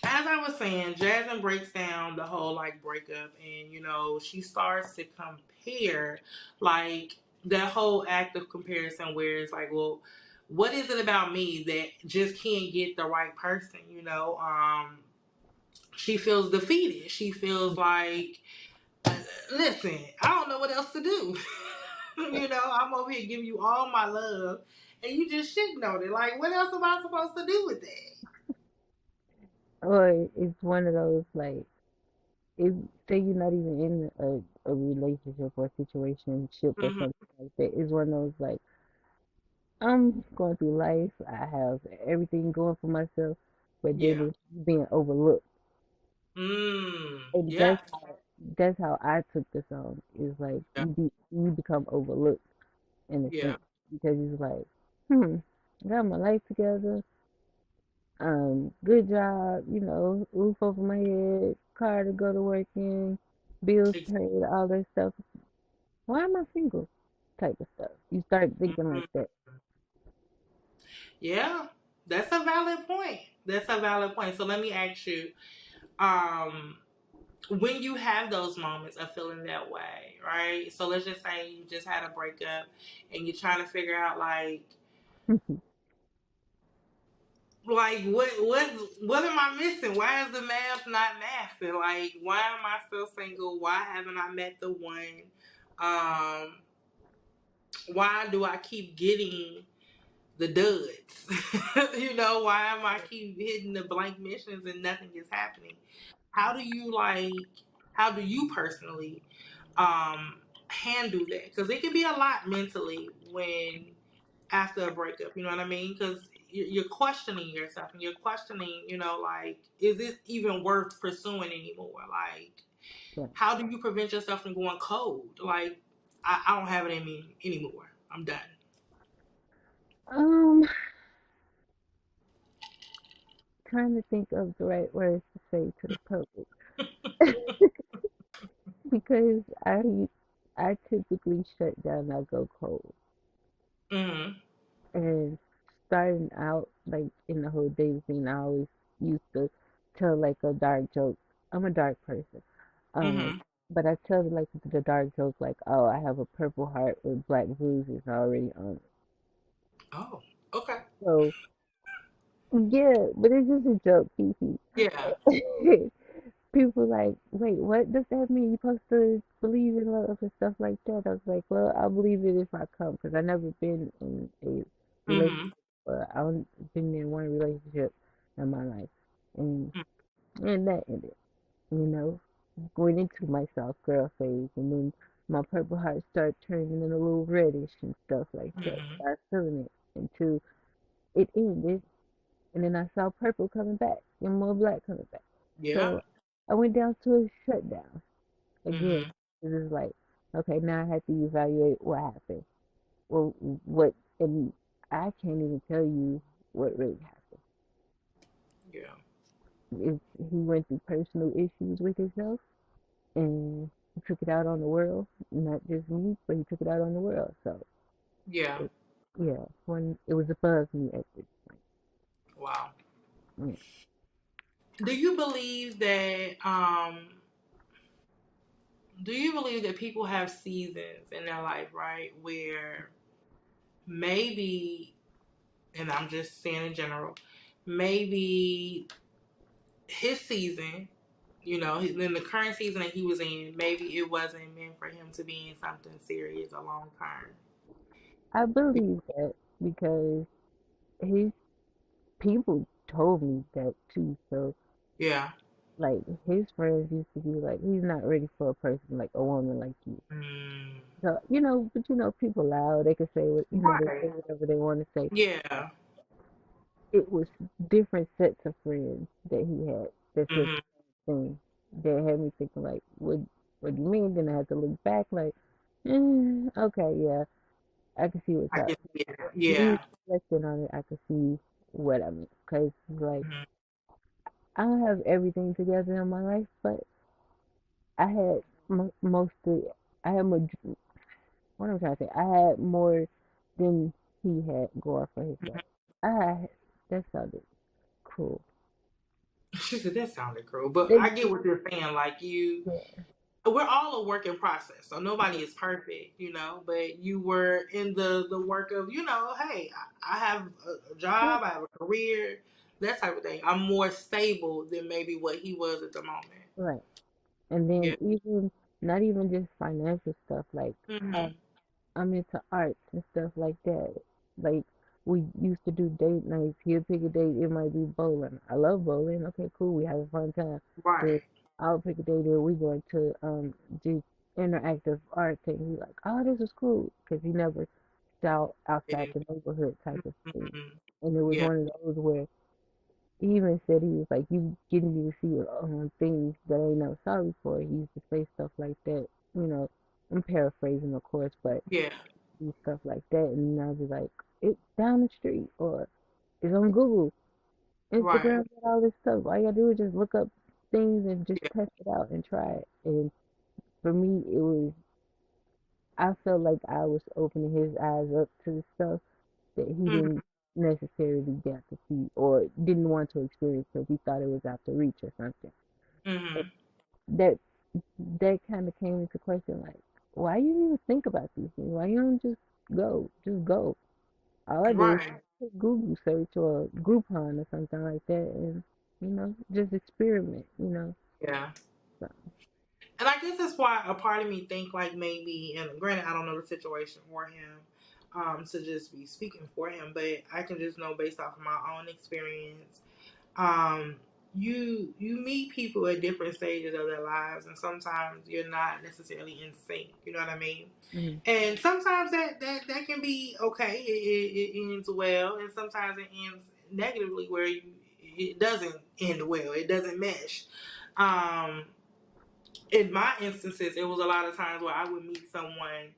as I was saying, Jasmine breaks down the whole like breakup, and she starts to compare like that whole act of comparison where it's like, well, what is it about me that just can't get the right person? She feels defeated. She feels like, listen, I don't know what else to do. I'm over here giving you all my love, and you just shitting on it. Like, what else am I supposed to do with that? Or it's one of those like, if say you're not even in a relationship or situationship or Hmm. something like that, it's one of those like, I'm going through life, I have everything going for myself, but then Yeah. it's being overlooked. And Yeah. that's how I took the song. Is like Yeah. you become overlooked in a Yeah. sense because it's like, I got my life together, good job, roof over my head, car to go to work in, bills paid, all that stuff. Why am I single? Type of stuff. You start thinking like Mhm. that. Yeah. That's a valid point. That's a valid point. So let me ask you, um, when you have those moments of feeling that way, right? So let's just say you just had a breakup and you're trying to figure out what am I missing? Why is the math not mathing? Like, why am I still single? Why haven't I met the one? Um, why do I keep getting the duds? Why am I keep hitting the blank missions and nothing is happening? How do you how do you personally um handle that? Because it can be a lot mentally when after a breakup, you know what I mean? Because you're questioning yourself and you're questioning, is this even worth pursuing anymore? Like, Yeah. how do you prevent yourself from going cold? Like, I don't have it in me anymore. I'm done. Um, Trying to think of the right words to say to the public because I typically shut down. I go cold. Mm-hmm. And starting out like in the whole dating scene, I always used to tell like a dark joke. I'm a dark person. Um, Mm-hmm. but I tell like the dark joke like, oh, I have a purple heart with black bruises already on it. Oh, okay. So yeah, but it's just a joke, Kiki. Yeah. People like, wait, what does that mean? You supposed to believe in love and stuff like that? I was like, well, I'll believe it if I come because I never been in a relationship. Mm-hmm. I've been in one relationship in my life, and and that ended. You know, going into my soft girl phase, and then my purple heart started turning in a little reddish and stuff like that. Mm-hmm. I was feeling it until it ended, and then I saw purple coming back and more black coming back. Yeah. So I went down to a shutdown again. Mm-hmm. It was like, okay, now I have to evaluate what happened. Well, what, and I can't even tell you what really happened. Yeah. If he went through personal issues with himself and he took it out on the world, not just me, but he took it out on the world. So, Yeah. it, yeah, when it was above me at this Wow. point. Do you believe that people have seasons in their life, right, where maybe, and I'm just saying in general, maybe his season, in the current season that he was in, maybe it wasn't meant for him to be in something serious a long term. I believe that because his people told me that too. So, Yeah. like, his friends used to be like, he's not ready for a person like a woman like you. Mm. So, but people loud, they could say what, they Right. say whatever they want to say. Yeah. It was different sets of friends that he had that said Hmm. the same thing that had me thinking like, what do you mean? Then I had to look back like, okay, yeah, I can see what's I up. guess. Yeah. Me Yeah. reflecting on it, I can see what I mean. Cause like Hmm. I don't have everything together in my life, but I had mostly. I had more. What I'm trying to say, I had more than he had going for his life. I had, that sounded cool. She said that sounded cruel, but They, I get what you're saying. Like, yeah, we're all a work in process, so nobody is perfect, But you were in the work of, hey, I have a yeah, job, I have a career, that type of thing. I'm more stable than maybe what he was at the moment. right. And Yeah. then even not even just financial stuff. Like Hmm. uh, I'm into arts and stuff like that. Like we used to do date nights. He'll pick a date. It might be bowling. I love bowling. Okay, cool. We have a fun time. Then Right. I'll pick a date and we going to do interactive art thing. He's like, oh, this is cool because he never out outside Yeah. the neighborhood type of thing. Mhm. And it was Yeah. one of those where he even said he was like, you getting me to see things that I ain't never saw before. He used to say stuff like that. You know, I'm paraphrasing, of course, but Yeah. and stuff like that. And I'll be like, it's down the street or it's on Google, Right. Instagram, got all this stuff. All you gotta do is just look up things and just Yeah. test it out and try it. And for me, it was, I felt like I was opening his eyes up to the stuff that he Mhm. didn't necessarily get to see or didn't want to experience because he thought it was out to reach or something. And Mhm. that that kind of came into question like, why you even think about these things? Why you don't just go? Just go. All I did Right. was Google search or Groupon or something like that, and just experiment. Yeah. So, And I guess that's why a part of me think like maybe, and granted, I don't know the situation for him, to just be speaking for him, but I can just know based off of my own experience. Um, you meet people at different stages of their lives, and sometimes you're not necessarily in sync. You know what I mean? mm, And sometimes that can be okay. It ends well, and sometimes it ends negatively where it doesn't end well. It doesn't mesh. Um, in my instances, it was a lot of times where I would meet someone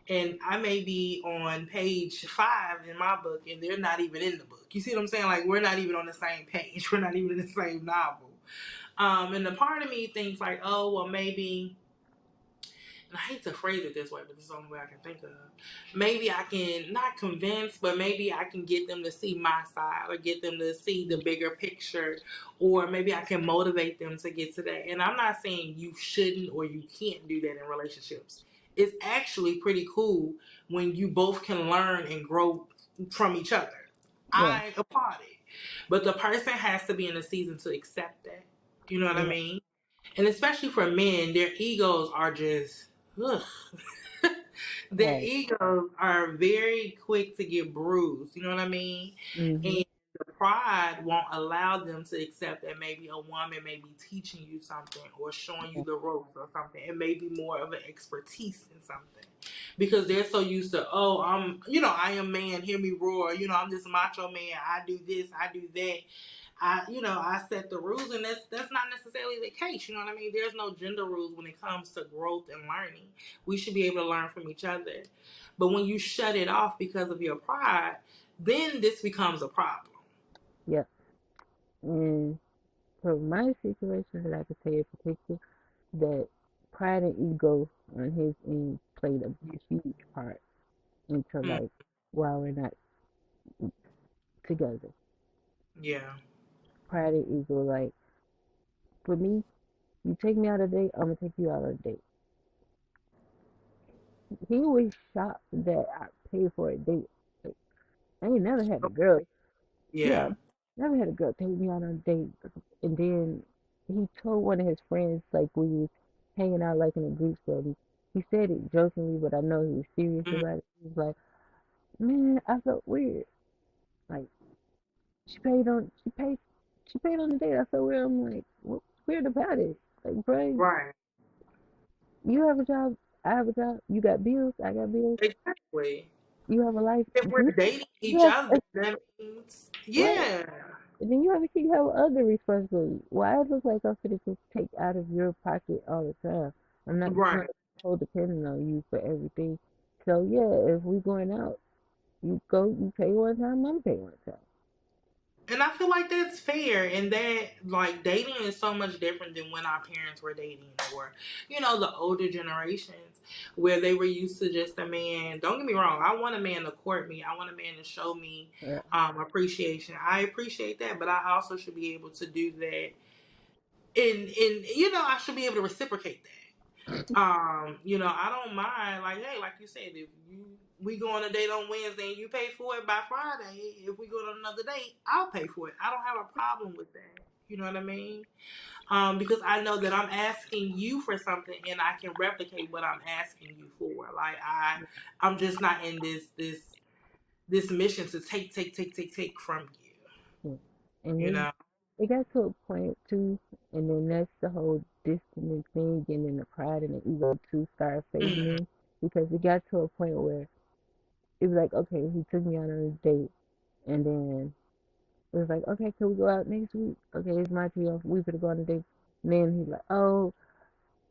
and I may be on page 5 in my book and they're not even in the book. You see what I'm saying? Like, we're not even on the same page. We're not even in the same novel. And the part of me thinks like, oh, well, maybe, and I hate to phrase it this way, but this is the only way I can think of. Maybe I can not convince, but maybe I can get them to see my side or get them to see the bigger picture, or maybe I can motivate them to get to that. And I'm not saying you shouldn't or you can't do that in relationships. It's actually pretty cool when you both can learn and grow from each other. yeah, I applaud it. But the person has to be in a season to accept that. You know what I yeah, mean? And especially for men, their egos are just ugh. Their right, egos are very quick to get bruised. You know what I mean? mm-hmm, And the pride won't allow them to accept that maybe a woman may be teaching you something or showing you yeah, the ropes or something. It may be more of an expertise in something because they're so used to, oh, I am man, hear me roar. I'm this macho man. I do this, I do that. I set the rules, and that's not necessarily the case. You know what I mean? There's no gender rules when it comes to growth and learning. We should be able to learn from each other. But when you shut it off because of your pride, then this becomes a problem. yeah. And for my situation that I could say in particular, that pride and ego on his end played a huge part into Mm, like why we're not together. yeah. Pride and ego, like for me, you take me out on a date, I'm gonna take you out on a date. He was shocked that I paid for a date. Like, I ain't never had a girl. Yeah, Yeah. never had a girl take me out on a date. And then he told one of his friends, like we was hanging out like in a group study. He said it jokingly, but I know he was serious Mm, about it. He was like, "Man, I felt weird. Like she paid on the date. I felt weird." I'm like, "What's weird about it? Like, bro, right. you have a job, I have a job. You got bills, I got bills. Exactly. You have a life. If we're dating You each have other, that means, right. yeah. And then you have other responsibilities. Why it look like I'm finna just take out of your pocket all the time? I'm not trying Right. to codependent on you for everything. So yeah, if we going out, you pay one time, I'm pay one time. And I feel like that's fair, and that like dating is so much different than when our parents were dating, or the older generations where they were used to just a man. Don't get me wrong, I want a man to court me. I want a man to show me Yeah, appreciation. I appreciate that, but I also should be able to do that. I should be able to reciprocate that. I don't mind, like, hey, like you said, if we go on a date on Wednesday and you pay for it by Friday, if we go on another date, I'll pay for it. I don't have a problem with that. You know what I mean? Because I know that I'm asking you for something and I can replicate what I'm asking you for. Like I'm just not in this. this mission to take from you. Yeah. You And know. it got to a point too, and then that's the whole distance thing, and then the pride and the ego too start fading Mm-hmm. in because it got to a point where it was like, okay, he took me out on a date, and then it was like, okay, can we go out next week? Okay, it's my turn. We could go on a date. And then he's like, oh,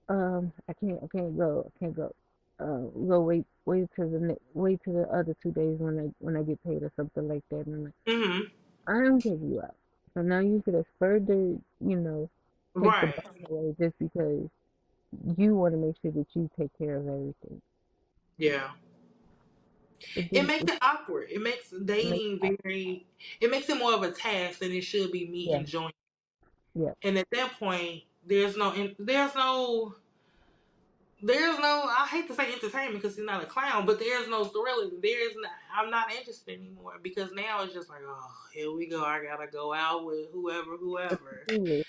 I can't go, I can't go. We'll wait till the other 2 days when I get paid or something like that. And I'm like, Mm-hmm. I'm taking you out. So now you could have further, take the Right. burden away just because you want to make sure that you take care of everything. Yeah. It It didn't. makes it awkward. It makes It makes dating very. It makes it more of a task than it should be me yeah, enjoying. yeah, And at that point, there's no. I hate to say entertainment because he's not a clown, but there's no thrill. There's not. I'm not interested anymore because now it's just like, oh, here we go. I gotta go out with whoever. absolutely.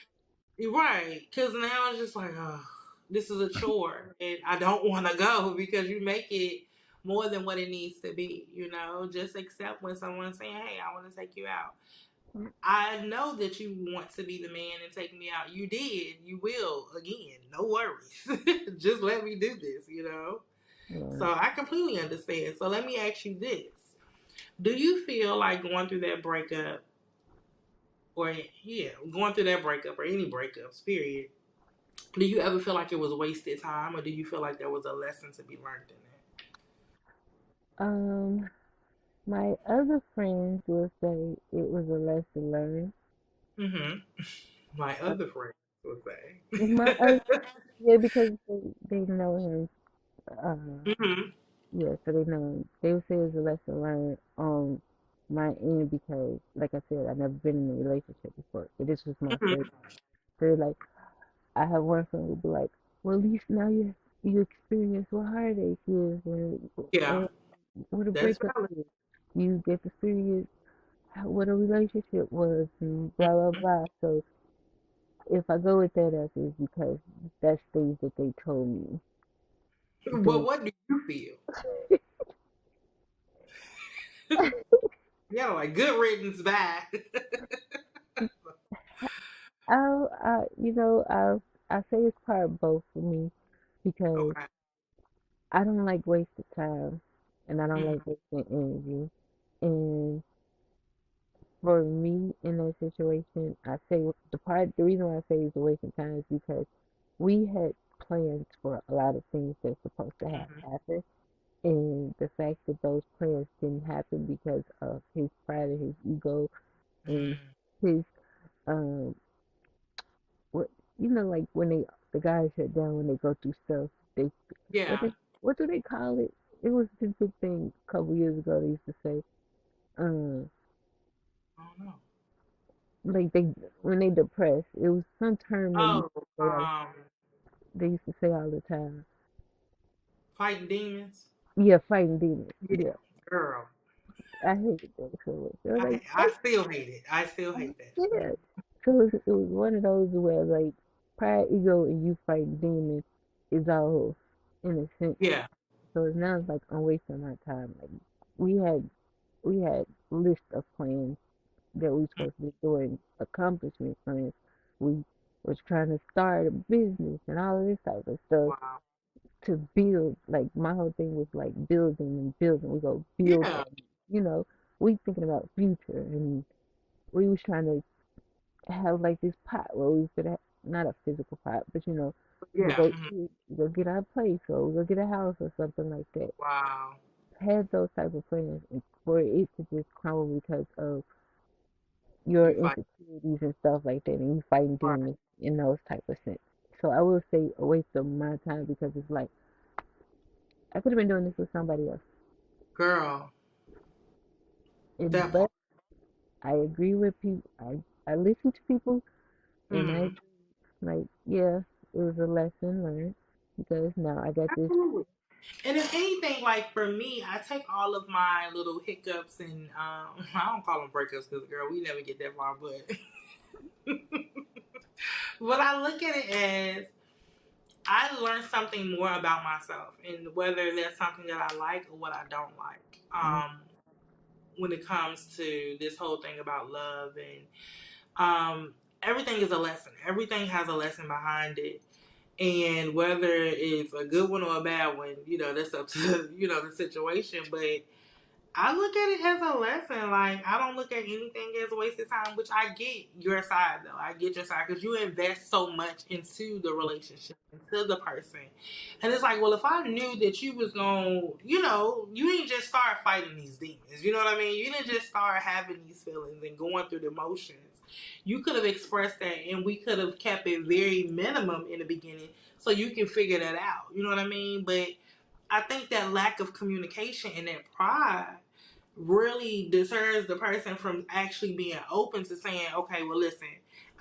Right? Because now it's just like, oh, this is a chore, and I don't want to go because you make it more than what it needs to be. Just accept when someone's saying, "Hey, I want to take you out." I know that you want to be the man and take me out. You did. You will again. No worries. Just let me do this. Yeah. So I completely understand. So let me ask you this. Do you feel like going through that breakup or yeah, going through that breakup or any breakups, period, do you ever feel like it was wasted time or do you feel like there was a lesson to be learned in Um, my other friends will say it was a lesson learned. that? My Uh, other friends would my say. other, yeah, because they know him. hmm Yeah, so they know him. They would say it was a lesson learned on my end because, like I said, I've never been in a relationship before. So this was my hmm first. They're like, I have one friend who'll be like, well, at least now you experience what heartache is Yeah, and what a that's breakup valid. is. You get to experience what a relationship was and blah blah blah. So if I go with that answer, it's because that's things that they told me. But Then what do you feel? Yeah, like good riddance, bye. I say it's part of both for me because Okay. I don't like wasted time and I don't hmm like wasting energy. And for me in that situation, the reason why I say it's a waste of time is because we had plans for a lot of things that's supposed to have hmm happened, and the fact that those plans didn't happen because of his pride and his ego and mm his um what like when the guys shut down when they go through stuff, they what Yeah. they what do they call it? It was this big thing a couple years ago. They used to say, um, I don't know. like when they depressed, it was some term Oh, they used to say all the time. fighting demons. Yeah, fighting demons. Yeah, Yeah, girl. I hated that so much. They were I like, I still hate it. I still hate that. yeah. So it was one of those where like pride, ego, and you fighting demons is all in a sense. Yeah. So it's now it's like I'm wasting my time. Like we had we had list of plans that we were supposed to be doing, accomplishment plans. We was trying to start a business and all of this type of stuff Wow. to build. Like my whole thing was like building and building. We go build Yeah. on, you know. We thinking about future and we was trying to have like this pot where we could have not a physical pot, but we Yeah. go eat, we go get our place or we go get a house or something like that. Wow. Had those type of plans and for it to just crumble because of your You fight. insecurities and stuff like that and you fighting Right. demons in those type of sense. So I will say a waste of my time because it's like I could have been doing this with somebody else. Girl, that But part. I agree with people. I listen to people and I Mm. like yeah, it was a lesson learned because now I got this. Absolutely. And if anything, like for me, I take all of my little hiccups and I don't call them breakups because girl, we never get that far, but but I look at it as I learned something more about myself and whether that's something that I like or what I don't like. when it comes to this whole thing about love and everything is a lesson. Everything has a lesson behind it. And whether it's a good one or a bad one, that's up to, the situation. But I look at it as a lesson. Like, I don't look at anything as a waste of time, which I get your side, though. I get your side because you invest so much into the relationship, into the person. And it's like, well, if I knew that you was going to, you didn't just start fighting these demons. You know what I mean? You didn't just start having these feelings and going through the emotions. You could have expressed that and we could have kept it very minimum in the beginning so you can figure that out. You know what I mean? But I think that lack of communication and that pride really deters the person from actually being open to saying, okay, well, listen,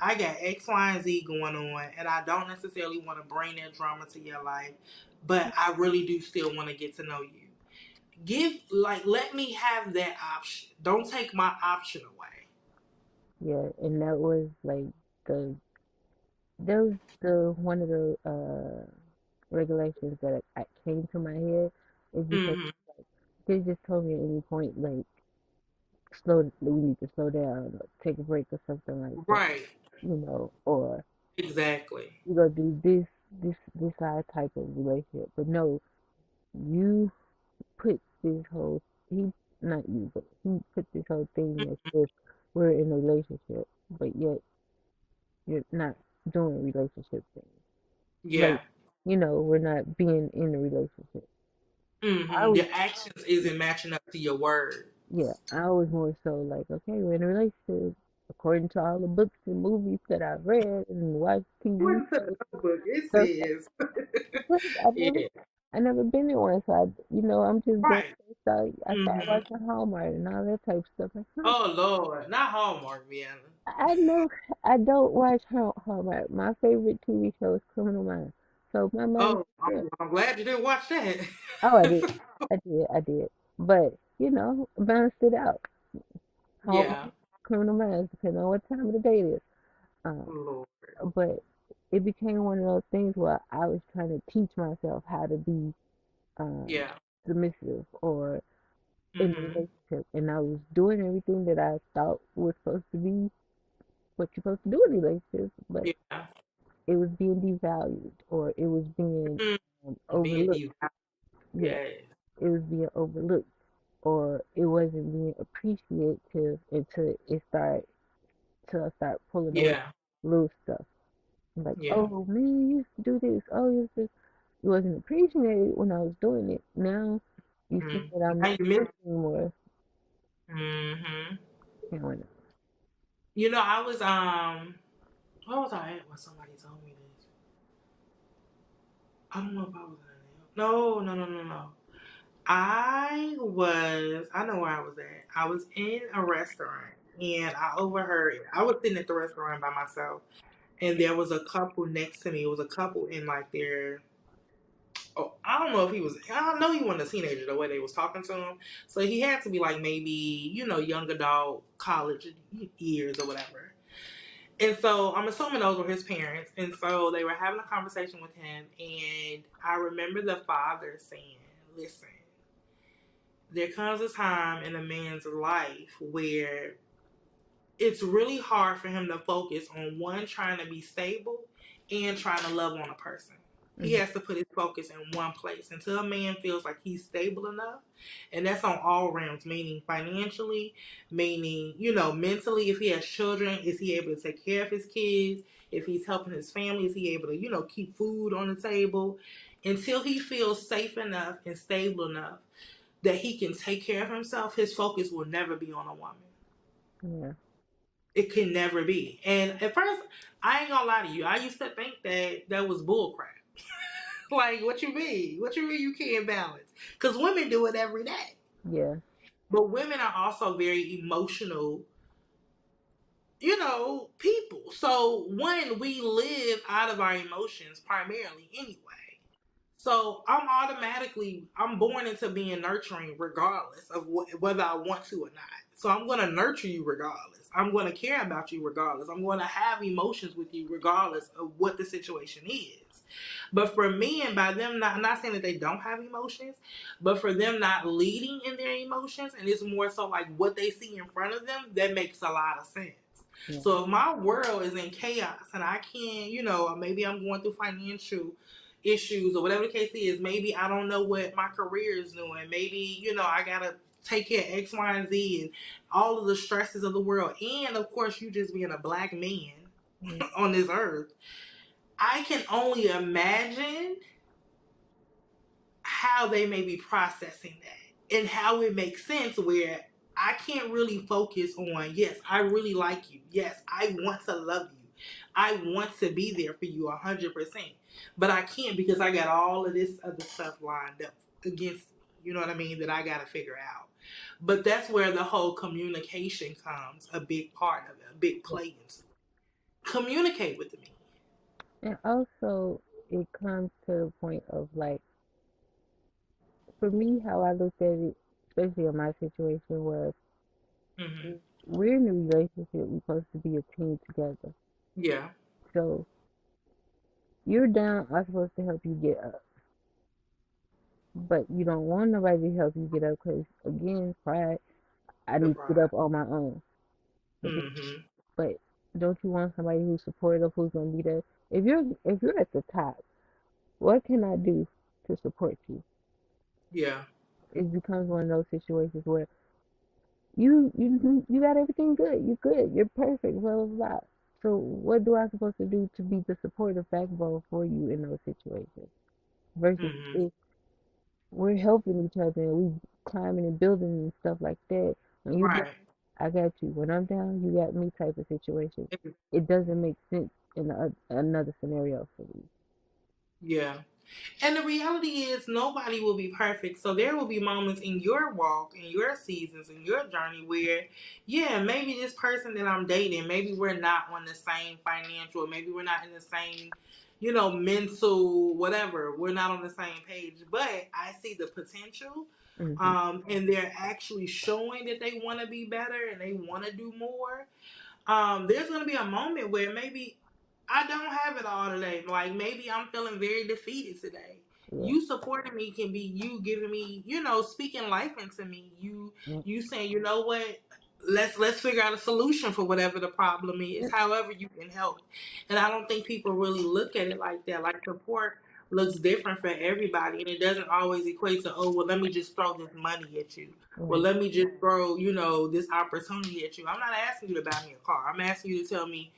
I got X, Y, and Z going on, and I don't necessarily want to bring that drama to your life, but I really do still want to get to know you. Let me have that option. Don't take my option away. Yeah, and that was like the that was the one of the regulations that came to my head is because Mm-hmm. they just told me at any point like we need to slow down, or take a break or something like that, Right. or Exactly. you gonna do this our type of relationship. But no, you put this whole he not you, but he put this whole thing as if we're in a relationship, but yet you're not doing relationship things. Like, Yeah. we're not being in a relationship. I Mm-hmm. was Your actions isn't matching up to your word. Yeah, I was more so like, okay, we're in a relationship according to all the books and movies that I've read and watched TV What's the shows. notebook? It So says. because Yeah. I never been in one, so I'm just going. Right. So I started Mm-hmm. watching Hallmark and all that type of stuff. Like, huh, Oh Lord, not Hallmark, Vienna. I know I don't watch Hallmark. My favorite TV show is Criminal Minds. So my mind Oh, is there. I'm glad you didn't watch that. Oh, I did. But balanced it out. Hallmark, Yeah. Criminal Minds, depending on what time of the day it is. Um, Lord. but it became one of those things where I was trying to teach myself how to be um, Yeah. submissive or in a Mhm. relationship, and I was doing everything that I thought was supposed to be what you're supposed to do in a relationship, but Yeah. it was being devalued or it was being Mm. Being overlooked. devout. Yeah, Yes. it was being overlooked or it wasn't being appreciated until I start pulling away Yeah. little stuff. Like, Yeah. oh man, you used to do this. Oh, you used to. It wasn't appreciated when I was doing it. Now you see Mm. that I'm Now not you miss. doing it anymore. Mhm. You know, I was what was I at when somebody told me this? I don't know if I was in there. No, no, no, no, no. I know where I was at. I was in a restaurant and I overheard it. I was sitting at the restaurant by myself and there was a couple next to me. It was a couple in like their, oh, I don't know if he was, I don't know he wasn't a teenager the way they was talking to him. So he had to be like maybe, young adult, college years or whatever. And so I'm assuming those were his parents. And so they were having a conversation with him. And I remember the father saying, listen, there comes a time in a man's life where it's really hard for him to focus on one, trying to be stable and trying to love on a person. He mm-hmm. has to put his focus in one place until a man feels like he's stable enough. And that's on all realms, meaning financially, meaning, mentally, if he has children, is he able to take care of his kids? If he's helping his family, is he able to, keep food on the table? Until he feels safe enough and stable enough that he can take care of himself, his focus will never be on a woman. Yeah, It can never be. And at first, I ain't gonna lie to you. I used to think that was bullcrap. Like, what you mean? What you mean you can't balance? Because women do it every day. yeah, But women are also very emotional, people. So, one, we live out of our emotions primarily anyway. So I'm born into being nurturing regardless of whether I want to or not. So I'm going to nurture you regardless. I'm going to care about you regardless. I'm going to have emotions with you regardless of what the situation is. But for me, and by them not, I'm not saying that they don't have emotions, but for them not leading in their emotions, and it's more so like what they see in front of them, that makes a lot of sense. Yeah. So if my world is in chaos and I can't, maybe I'm going through financial issues or whatever the case is, maybe I don't know what my career is doing. Maybe, I gotta take care of X, Y, and Z and all of the stresses of the world. And of course, you just being a black man Yeah. on this earth. I can only imagine how they may be processing that and how it makes sense where I can't really focus on, yes, I really like you. Yes, I want to love you. I want to be there for you 100%. But I can't because I got all of this other stuff lined up against me. You know what I mean? That I got to figure out. But that's where the whole communication comes a big part of it, a big Yeah. play into it. Communicate with me. And also, it comes to the point of like, for me, how I looked at it, especially in my situation, was Hmm. we're in a relationship. We're supposed to be a team together. Yeah. So you're down. I'm supposed to help you get up, but you don't want nobody to help you get up because, again, pride. I The need to get pride. up on my own. But, Hmm. but don't you want somebody who's supportive, who's gonna be there? If you're at the top, what can I do to support you? Yeah. It becomes one of those situations where you got everything good. You're good. You're perfect. Blah blah blah. So what do I supposed to do to be the supportive backbone for you in those situations? Versus Hmm. if we're helping each other and we climbing and building and stuff like that. When you down, Right. I got you. When I'm down, you got me type of situation. It doesn't make sense in another scenario for me. Yeah. And the reality is, nobody will be perfect. So there will be moments in your walk, in your seasons, in your journey where, yeah, maybe this person that I'm dating, maybe we're not on the same financial, maybe we're not in the same, mental, whatever. We're not on the same page. But I see the potential. Hmm. And they're actually showing that they want to be better and they want to do more. There's gonna be a moment where maybe I don't have it all today. Like maybe I'm feeling very defeated today. Yeah. You supporting me can be you giving me, speaking life into me. You Yeah. you saying, you know what? Let's figure out a solution for whatever the problem is. Yeah. However you can help. And I don't think people really look at it like that. Like support looks different for everybody, and it doesn't always equate to, oh well, let me just throw this money at you. Well, Right. let me just throw, this opportunity at you. I'm not asking you to buy me a car. I'm asking you to tell me,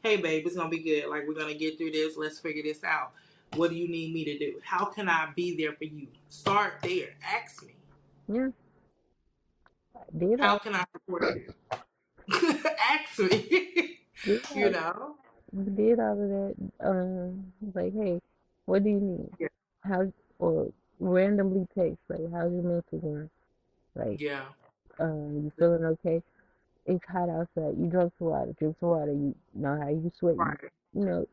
hey, babe, it's going to be good. Like, we're going to get through this. Let's figure this out. What do you need me to do? How can I be there for you? Start there. Ask me. Yeah. I did How all can I support you? Ask me. did you all know? did all of that. Like, hey, what do you need? Yeah. How or randomly text like, how's your mental going? Like, Yeah. you feeling okay? It's hot outside. You drunk some water. Drink some water. You know how you sweat. Right. You know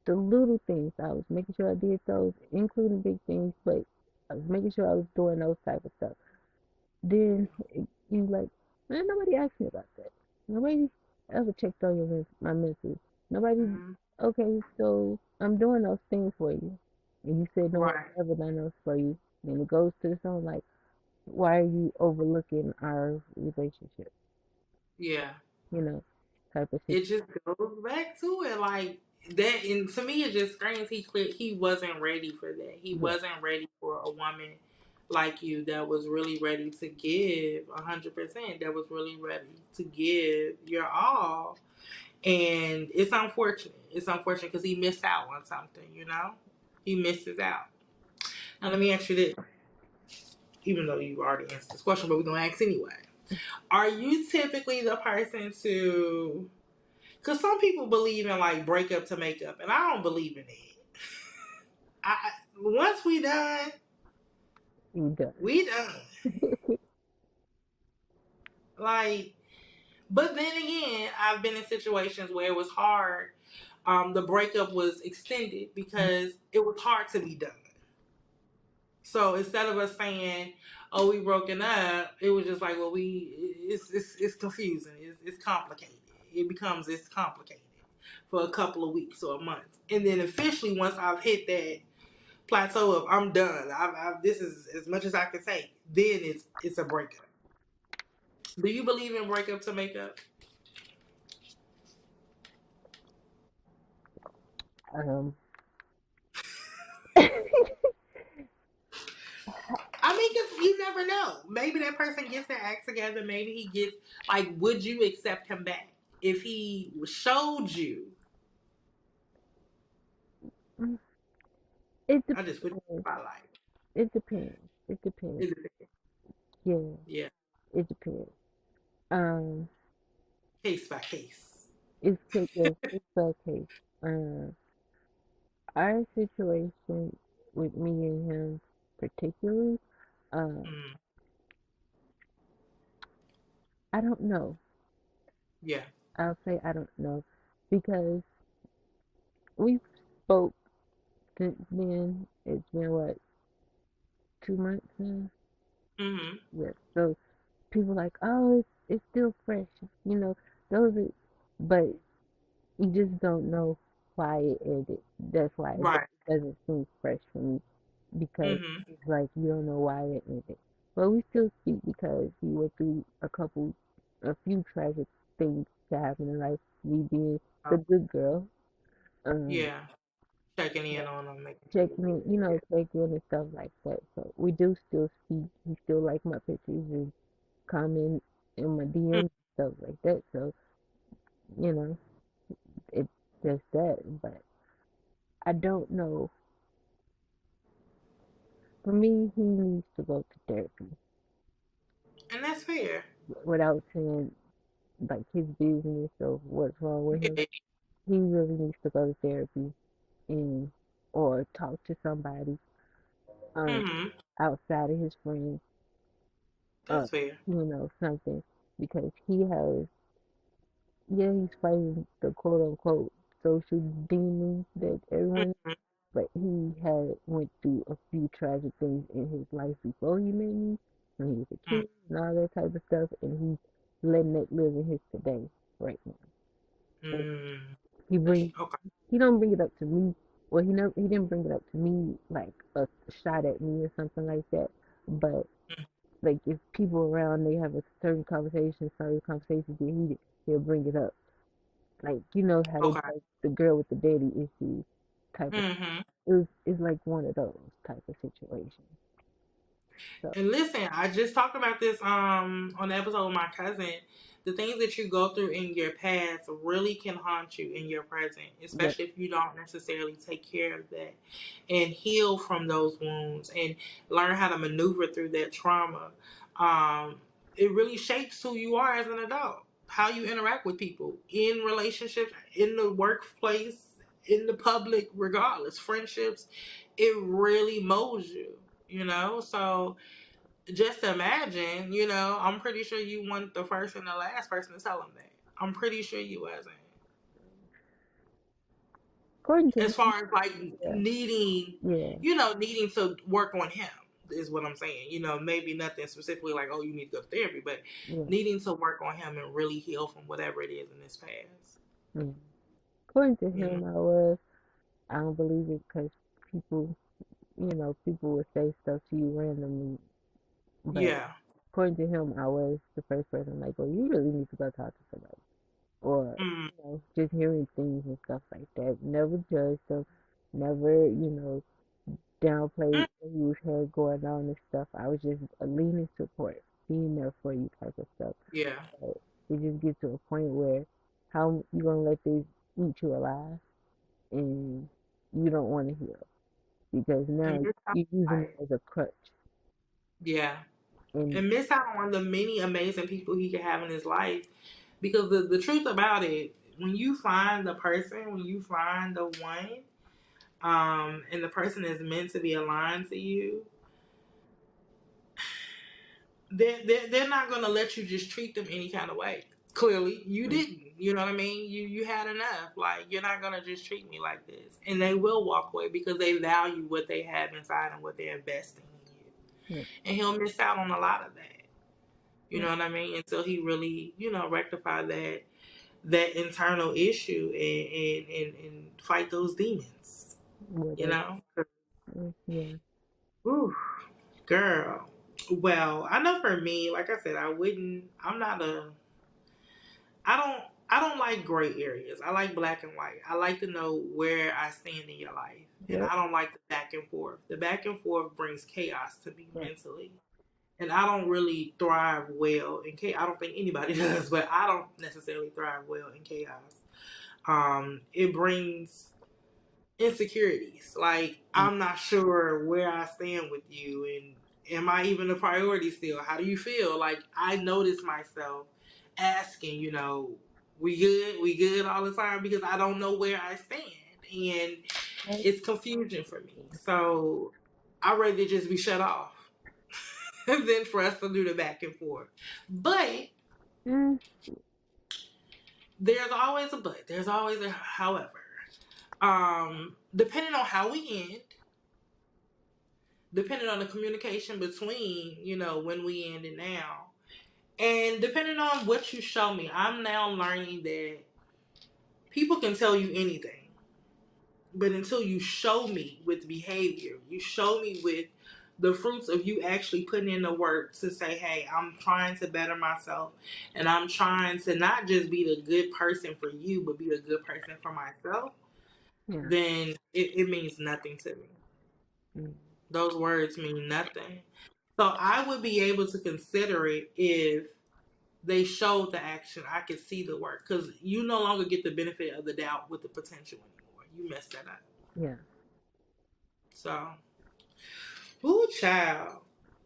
the little things. I was making sure I did those, including big things, but I was making sure I was doing those type of stuff. Then you like, man, nobody asked me about that. Nobody ever checked on my message. Nobody. Mhm. Okay, so I'm doing those things for you, and you said no one Right. ever done those for you. And it goes to the song like, why are you overlooking our relationship? Yeah. You know, type of It situation. just goes back to it like that. And to me, it just screams he wasn't ready for that. He Yeah, wasn't ready for a woman like you that was really ready to give 100%. That was really ready to give your all. And it's unfortunate. It's unfortunate because he missed out on something. He misses out. Now let me ask you this, even though you already answered this question, but we're gonna ask anyway. Are you typically the person to? Because some people believe in like breakup to make up, and I don't believe in it. Once we done, you done. we done. Like, but then again, I've been in situations where it was hard. The breakup was extended because it was hard to be done. So instead of us saying, "Oh, we broken up," it was just like, "Well, it's confusing. It's complicated. It's complicated." for a couple of weeks or a month, and then officially once I've hit that plateau of I'm done, this is as much as I can take, then it's a breakup. Do you believe in breakup to make up? Um, I mean, because you never know. Maybe that person gets their act together. Maybe he gets, like, would you accept him back if he showed you? it I just put depends. my life. It depends. It depends. Yeah, Yeah, it depends. Um, case by case. yes, it's okay. Um, our situation with me and him particularly, um, Mm, I don't know. yeah. I'll say I don't know because we spoke since then. It's been what, 2 months now? Mm-hmm. Yeah. So people like, oh, it's still fresh. You know, those are, but you just don't know why it ended. That's why Right. doesn't seem fresh for me because Mm-hmm. it's like you don't know why it ended. But we still speak because we went through a few tragic things to happen in life. Me being the good girl, um, Yeah. Checking in on them, making sure checking in, they're good. checking in and stuff like that. So we do still speak. He still like my pictures and comment in my Mm. DMs and stuff like that. So you know, it's just that. But I don't know. For me, he needs to go to therapy And that's fair. without saying like his business or what's wrong with him. Yeah. He really needs to go to therapy and or talk to somebody um Mm-hmm. outside of his friends, uh That's fair. something because he has, yeah, he's fighting the quote unquote social demons that everyone, Mm-hmm. but he had went through a few tragic things in his life before he met me when he was a kid and all that type of stuff, and he's letting that live in his today right now. And Mm-hmm. he brings Okay. he don't bring it up to me. Well, he didn't bring it up to me like a shot at me or something like that. But like if people around they have a certain conversations get heated, he'll bring it up. Like how they Okay. like the girl with the daddy issues type of. Mm-hmm. It's like one of those type of situations. So And listen, I just talked about this on the episode with my cousin. The things that you go through in your past really can haunt you in your present, yeah, especially if you don't necessarily take care of that and heal from those wounds and learn how to maneuver through that trauma. Um, it really shapes who you are as an adult, how you interact with people in relationships, in the workplace, in the public, regardless, friendships. It really molds you. So just imagine, I'm pretty sure you weren't the first and the last person to tell him that. I'm pretty sure you wasn't. according to As him, far as like yeah, needing, yeah, needing to work on him is what I'm saying. Maybe nothing specifically like, oh, you need to go to therapy, but yeah, needing to work on him and really heal from whatever it is in his past. yeah. According to You know? him, I was. I don't believe it because people, people would say stuff to you randomly. But Yeah. according to him, I was the first person like, well, you really need to go talk to somebody. Or, Mm. just hearing things and stuff like that. Never judged him, never, downplayed Mm. what he was had going on and stuff. I was just a leaning support, being there for you type of stuff. Yeah. But it just gets to a point where how you gonna let this eat you alive and you don't want to heal because And now miss out you're on using life. it as a crutch. Yeah. And And miss out on the many amazing people he could have in his life. Because the truth about it, when you find the person, when you find the one, and the person is meant to be aligned to you, they're not going to let you just treat them any kind of way. Clearly, you mm, didn't. You know what I mean? You had enough. Like, you're not going to just treat me like this. And they will walk away because they value what they have inside and what they're investing in you. yeah, And he'll miss out on a lot of that. You yeah, know what I mean? Until he really, rectify that. that internal issue and fight those demons. You Whatever. know? Yeah. Ooh, girl. Well, I know for me, like I said, I wouldn't. I'm not a. I don't. I don't like gray areas. I like black and white. I like to know where I stand in your life, and Yep. I don't like the back and forth. The back and forth brings chaos to me Yeah. mentally, and I don't really thrive well in chaos. I don't think anybody does, but I don't necessarily thrive well in chaos. It brings insecurities. Like, Mm. I'm not sure where I stand with you, and am I even a priority still? How do you feel? Like, I notice myself asking, we good all the time, because I don't know where I stand, and Right. it's confusion for me. So I'd rather just be shut off than for us to do the back and forth. But Mm. there's always a but. There's always a however. Depending on how we end, depending on the communication between, when we end it now. And depending on what you show me, I'm now learning that people can tell you anything. But until you show me with behavior, you show me with the fruits of you actually putting in the work to say, hey, I'm trying to better myself, and I'm trying to not just be the good person for you, but be the good person for myself, Yeah. then it means nothing to me. Mm. Those words mean nothing. So I would be able to consider it if they showed the action. I could see the work, because you no longer get the benefit of the doubt with the potential anymore. You messed that up. Yeah. So, ooh, child.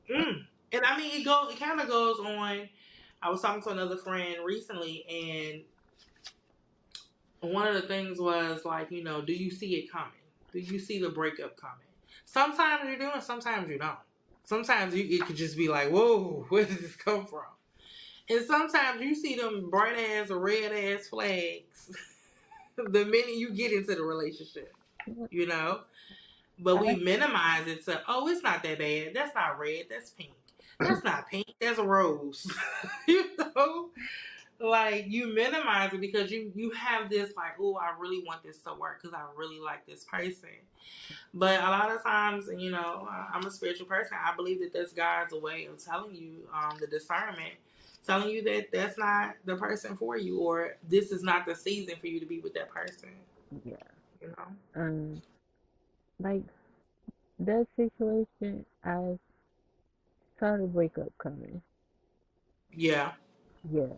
And I mean, it kind of goes on. I was talking to another friend recently, and one of the things was like, do you see it coming? Do you see the breakup coming? Sometimes you do, and sometimes you don't. Sometimes it could just be like, whoa, where did this come from? And sometimes you see them bright ass or red ass flags the minute you get into the relationship, Yeah. you know? But we I, minimize it to, oh, it's not that bad. That's not red. That's pink. That's not pink. That's a rose. you know? Like, you minimize it because you have this, like, oh, I really want this to work because I really like this person. But a lot of times, I'm a spiritual person. I believe that that's God's way of telling you, the discernment, telling you that that's not the person for you, or this is not the season for you to be with that person. yeah. You know? Um. Like that situation, I saw the breakup coming. Yeah. Yeah.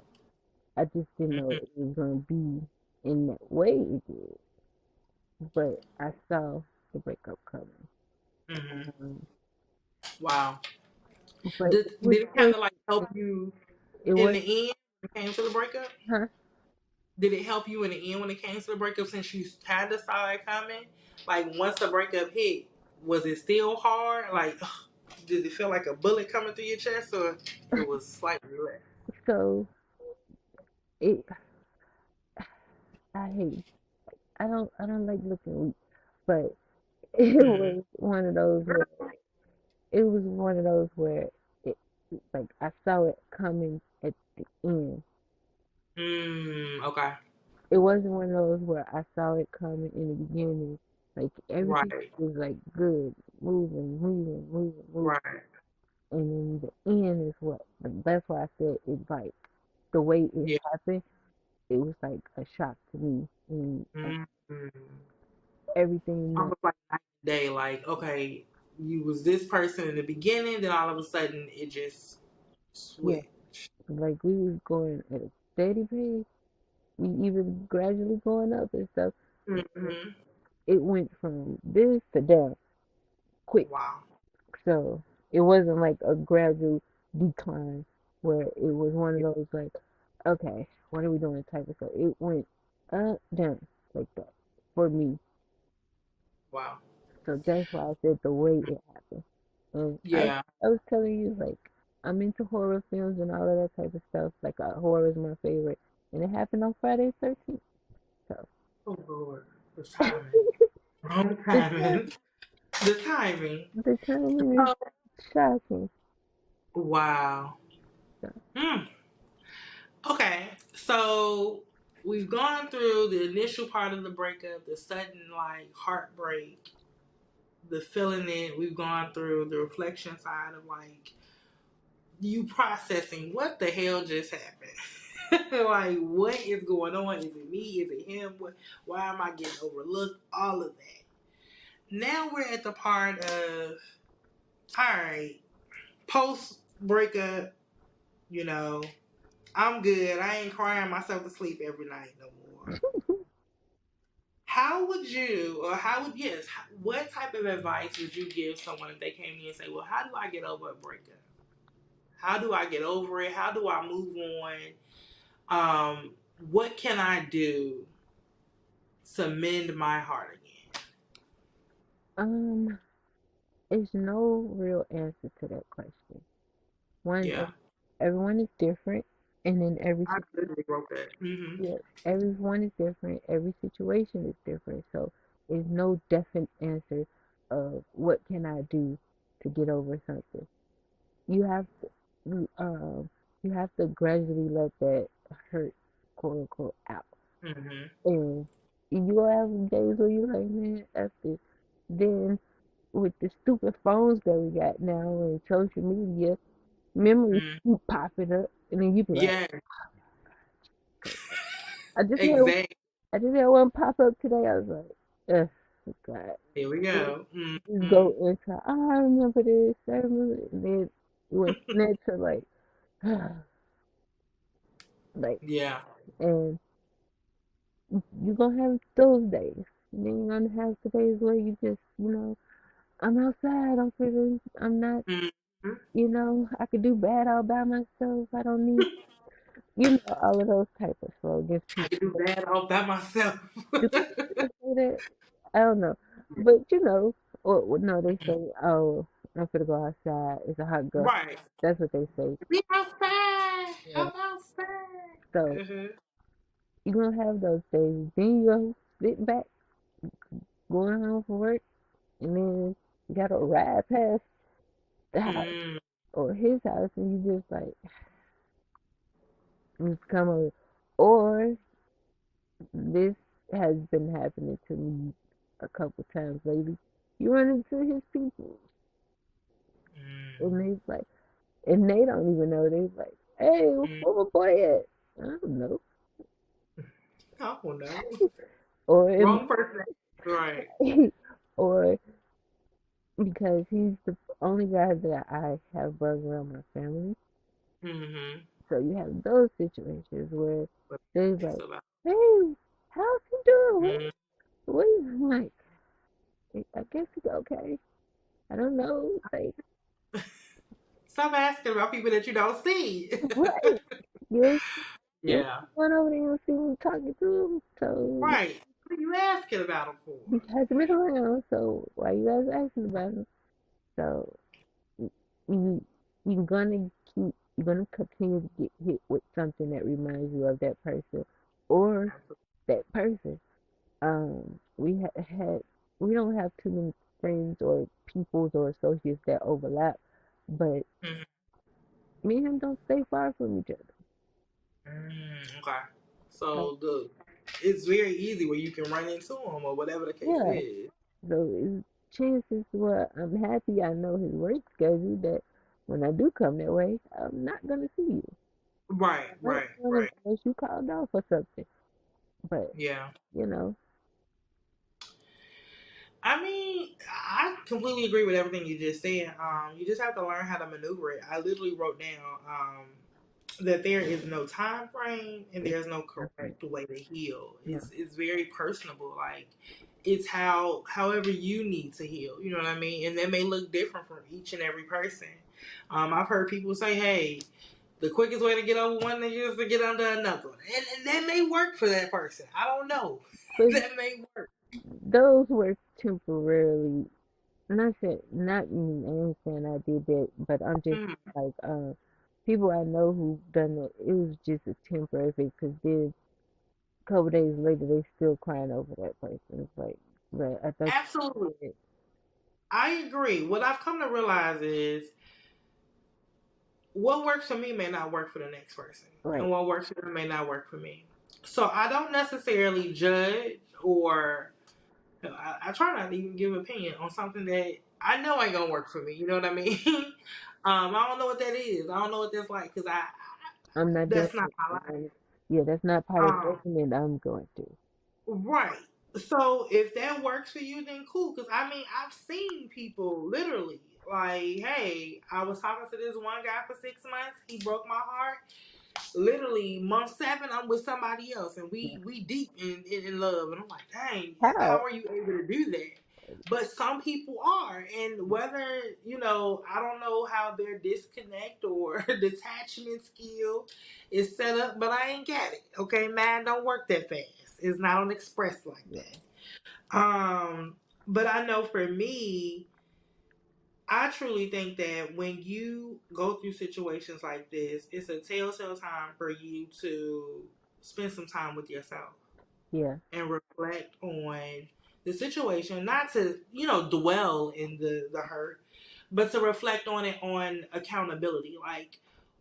I just didn't know Hmm. it was gonna be in that way it did. But I saw the breakup coming. Hmm. Um, Wow. but Did, it was did it kind just of like help you it in was the end when it came to the breakup? huh? Did it help you in the end when it came to the breakup, since you kind of saw it coming? Like, once the breakup hit, was it still hard? Like, did it feel like a bullet coming through your chest, or it was slightly less? So it I hate I don't like looking weak, but it Mm. was one of those where it was one of those where it like I saw it coming at the end. Okay. It wasn't one of those where I saw it coming in the beginning. Like everything Right. was like good, moving, moving, moving, moving. Right. And then the end is what that's why I said it's like the way it Yeah. happened, it was like a shock to me. And Mm. everything that Almost like night and day. Like, okay, you was this person in the beginning, then all of a sudden it just yeah, switched. like we was going at a steady pace. We even gradually going up and stuff. And Hmm. it went from this to that quick. Wow. So it wasn't like a gradual decline where it was one of Yeah. those like, okay, what are we doing type of stuff. It went up, down like that for me. Wow. So that's why I said the way it happened. And Yeah. I was telling you like I'm into horror films and all of that type of stuff. Like horror is my favorite, and it happened on Friday 13th. So Oh Lord, the timing. Wrong the time, timing. The timing. the timing is Oh, shocking. wow. So Hmm. Okay. So we've gone through the initial part of the breakup, the sudden like heartbreak, the feeling it. We've gone through the reflection side of like you processing what the hell just happened. Like what is going on? Is it me? Is it him? What? Why am I getting overlooked? All of that. Now we're at the part of all right, post breakup. You know, I'm good. I ain't crying myself to sleep every night no more. How would you, or how would, yes, what type of advice would you give someone if they came to you and say, well, how do I get over a breakup? How do I get over it? How do I move on? What can I do to mend my heart again? Um, there's no real answer to that question. One, Yeah, everyone is different, and in every I literally wrote that. yeah, everyone is different. Every situation is different. So there's no definite answer of what can I do to get over something. You have you have to gradually let that hurt, quote unquote, out. Mm-hmm. And you gonna have days where you like, man, F this. Then with the stupid phones that we got now and social media, memories Mm-hmm. keep popping up, and then you be like, Yeah, I just had exactly. I just had one pop up today. I was like, ugh, God. Here we Just go. go Mm-hmm. into, oh, I remember this, I remember it. And then it went next to like, like, Yeah. and you're gonna have those days. And then you're gonna have the days where you just, I'm outside, I'm feeling, I'm not, Mm-hmm. I could do bad all by myself. I don't need, all of those type of slogans I people can do bad all by myself. do. People say that. I don't know. But or no, they say, oh, I'm gonna go outside. It's a hot girl. Right. That's what they say. Be outside. Yeah. I'm outside. So Mm-hmm. you're gonna have those days. Then you go sit back, going home from work, and then you gotta ride past the house Mm, or his house, and you just like, just come over. Or this has been happening to me a couple times lately. You run into his people, and mm, they like, and they don't even know. They like, hey, mm. where my boy at? I don't know. I don't know. Or it Wrong person. Right. or because he's the only guy that I have brought around my family. Mm-hmm. So you have those situations where But they're it's like, about. hey, how's he doing? Mm. What is he like? I guess he's okay. I don't know. Like, Stop asking about people that you don't see. right. You you Yeah. went over there and see me talking to him. So Right. What are you asking about them for? he hasn't been around. So why you guys asking about him? So you you're gonna you're gonna continue to get hit with something that reminds you of that person or that person. We had we don't have too many friends or peoples or associates that overlap, but Mm-hmm. me and him don't stay far from each other. Okay. So So it's very easy where you can run into them or whatever the case yeah, is. so it's chances were I'm happy I know his work schedule that when I do come that way, I'm not gonna see you. Right. Right? Right. Right. Unless you called off or something. But Yeah. you know, I mean, I completely agree with everything you just said. You just have to learn how to maneuver it. I literally wrote down that there is no time frame and it's there's no nothing. correct way to heal. No. It's very personable. Like it's however you need to heal. You know what I mean? And that may look different from each and every person. I've heard people say, "Hey, the quickest way to get over one is just to get under another," and that may work for that person. I don't know. But That may work. those were temporarily. Not saying, not me. I ain't saying I did that, but I'm just Mm, like people I know who done it. It was just a temporary fix because then a couple days later they still crying over that person. It's like, but I thought absolutely. you did it I agree. What I've come to realize is what works for me may not work for the next person, and right. what works for them may not work for me. So I don't necessarily judge or I try not to even give an opinion on something that I know ain't gonna work for me. You know what I mean? I don't know what that is. I don't know what that's like because I'm not doing that's not it. my life. Yeah, that's not part of the Um, regimen I'm going through. right. So if that works for you, then cool. Because I mean, I've seen people literally like, hey, I was talking to this one guy for 6 months. He broke my heart. Literally, month seven, I'm with somebody else, and Yeah. we deep in love. And I'm like, dang, how How? are you able to do that? But some people are, and whether I don't know how their disconnect or detachment skill is set up, but I ain't got it. Okay, man, don't work that fast. It's not on express like Yeah. that. But I know for me, I truly think that when you go through situations like this, it's a telltale time for you to spend some time with yourself Yeah. and reflect on the situation, not to, dwell in the hurt, but to reflect on it on accountability. Like,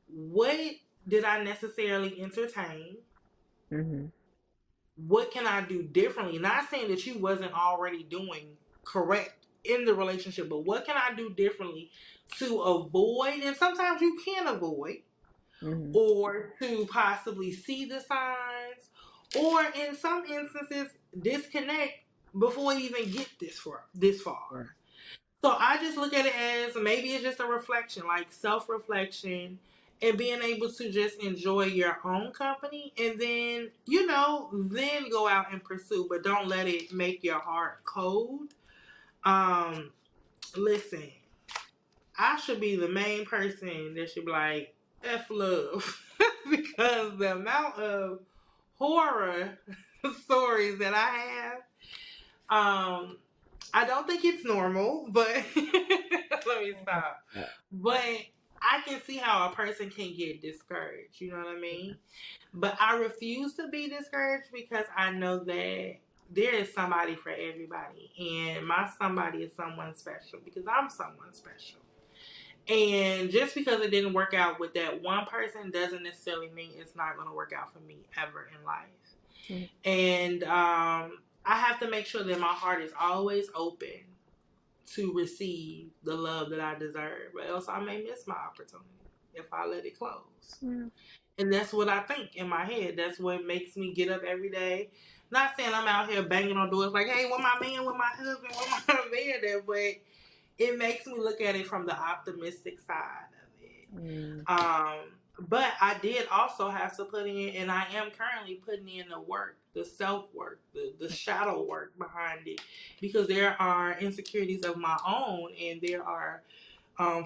what did I necessarily entertain? Mhm. What can I do differently? Not saying that you wasn't already doing correct in the relationship, but what can I do differently to avoid? And sometimes you can avoid, Mhm. or to possibly see the signs, or in some instances disconnect before you even get this far. Yeah. So I just look at it as maybe it's just a reflection, like self reflection, and being able to just enjoy your own company, and then then go out and pursue, but don't let it make your heart cold. Um, Listen, I should be the main person that should be like F love because the amount of horror stories that I have, I don't think it's normal, but let me stop. Uh, But I can see how a person can get discouraged. You know what I mean? But I refuse to be discouraged because I know that there is somebody for everybody, and my somebody is someone special because I'm someone special. And just because it didn't work out with that one person doesn't necessarily mean it's not going to work out for me ever in life. mm, And I have to make sure that my heart is always open to receive the love that I deserve, or else I may miss my opportunity if I let it close. yeah. And that's what I think in my head. That's what makes me get up every day. Not saying I'm out here banging on doors like, hey, where my man, where my husband, where my man there, but it makes me look at it from the optimistic side of it. Mm. But I did also have to put in, and I am currently putting in the work, the self work, the shadow work behind it, because there are insecurities of my own, and there are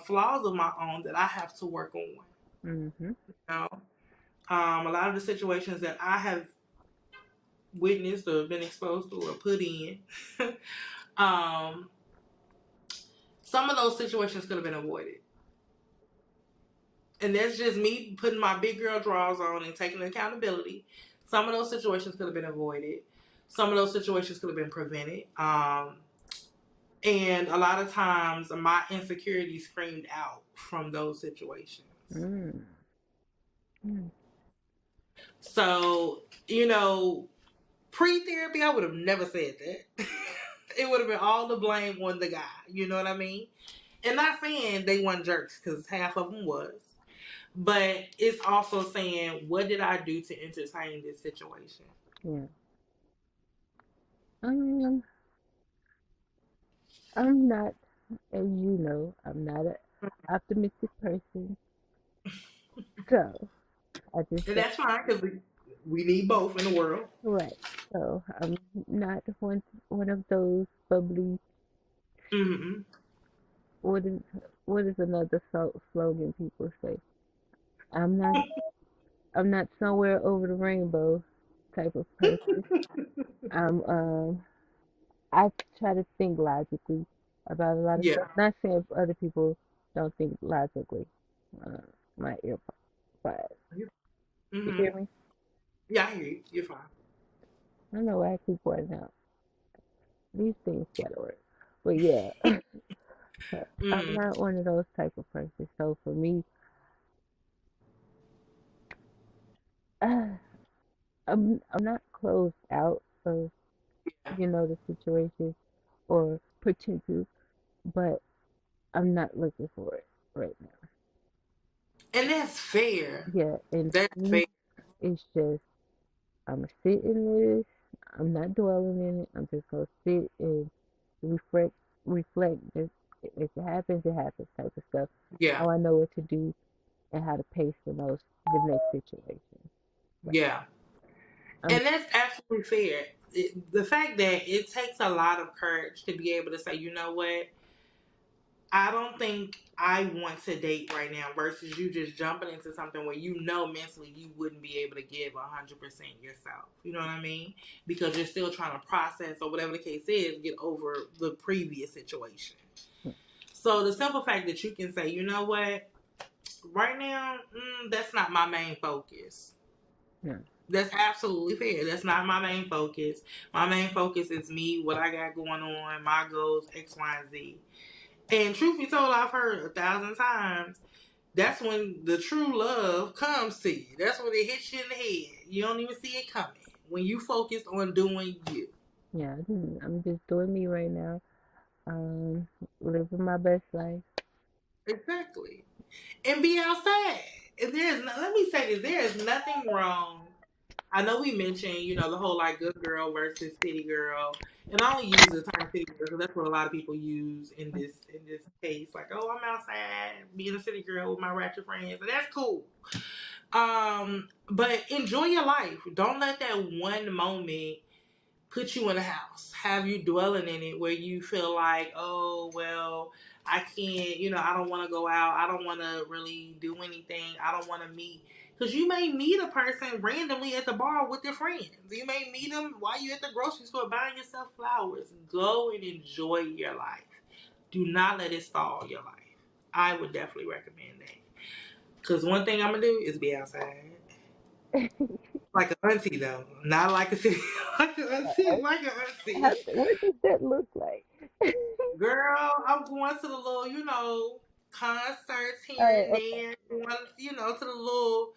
flaws of my own that I have to work on. Mhm. You know? A lot of the situations that I have witnessed or been exposed to or put in, um, some of those situations could have been avoided. And that's just me putting my big girl drawers on and taking accountability. Some of those situations could have been avoided. Some of those situations could have been prevented. And a lot of times, my insecurity screamed out from those situations. Mm. Mm. So, pre therapy, I would have never said that. It would have been all the blame on the guy. You know what I mean? And not saying they weren't jerks, because half of them was. But it's also saying, what did I do to entertain this situation? Yeah. Um, I'm not, as you know, I'm not an optimistic person. So I just And say, that's fine because we need both in the world. right. So I'm not one of those bubbly. Mm-hmm. What is what is another slogan people say? I'm not I'm not somewhere over the rainbow type of person. I'm I try to think logically about a lot of Yeah. stuff. Not saying other people don't think logically. Uh, my earpods. You Mm-hmm. hear me? Yeah, I hear you. You're fine. I don't know why I keep pointing out. These things gotta work. But yeah, I'm Mm-hmm. not one of those type of persons. So for me, I'm not closed out of Yeah. the situation or potential, but I'm not looking for it right now. And that's fair. Yeah, and That's for me, fair. it's just I'm gonna sit in this. I'm not dwelling in it. I'm just gonna sit and reflect. Just if it happens, it happens type of stuff. Yeah. Now I know what to do and how to pace the next situation. But Yeah. I'm And that's absolutely fair. The fact that it takes a lot of courage to be able to say, you know what, I don't think I want to date right now versus you just jumping into something where you know mentally you wouldn't be able to give 100% yourself. You know what I mean? Because you're still trying to process or whatever the case is, get over the previous situation. So the simple fact that you can say, you know what, right now, that's not my main focus. no, That's absolutely fair. That's not my main focus. My main focus is me, what I got going on, my goals, X, Y, and Z. And truth be told, I've heard 1,000 times. That's when the true love comes to you. That's when it hits you in the head. You don't even see it coming. When you focus on doing you. yeah, I'm just doing me right now. Living my best life. Exactly. And be outside. And let me say this, there is nothing wrong. I know we mentioned, the whole like good girl versus city girl. And I only use the term city girl because that's what a lot of people use in this case. Like, oh, I'm outside being a city girl with my ratchet friends, and that's cool. But enjoy your life. Don't let that one moment put you in a house, have you dwelling in it where you feel like, oh, well, I can't, I don't want to go out. I don't want to really do anything. I don't want to meet. Because you may meet a person randomly at the bar with your friends. You may meet them while you're at the grocery store buying yourself flowers. Go and enjoy your life. Do not let it stall your life. I would definitely recommend that. Because one thing I'm going to do is be outside. Like an auntie, though. Not like a city. Like an auntie. Like an auntie. What does that look like? Girl, I'm going to the little, concerts here and Oh, there. Going, to the little,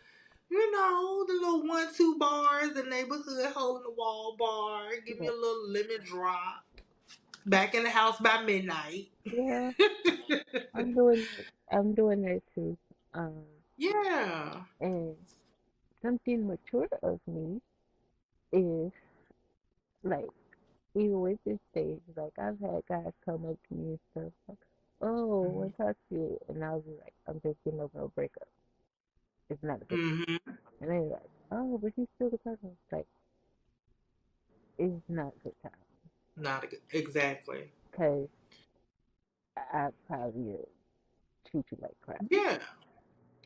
the little 1-2 bars, the neighborhood hole in the wall bar. Give me okay. a little lemon drop. Back in the house by midnight. Yeah, I'm doing that. I'm doing that too. Um, Yeah. and something mature of me is like even with this stage, like I've had guys come up to me and stuff like, "Oh, Mm-hmm. want to talk to you," and I'll be like, "I'm just getting over a breakup. It's not a good Mm-hmm. time." And they're like, "Oh, but you still the person." It's like it's not a good time Not a good. Exactly. because I probably treat you like crap, Yeah.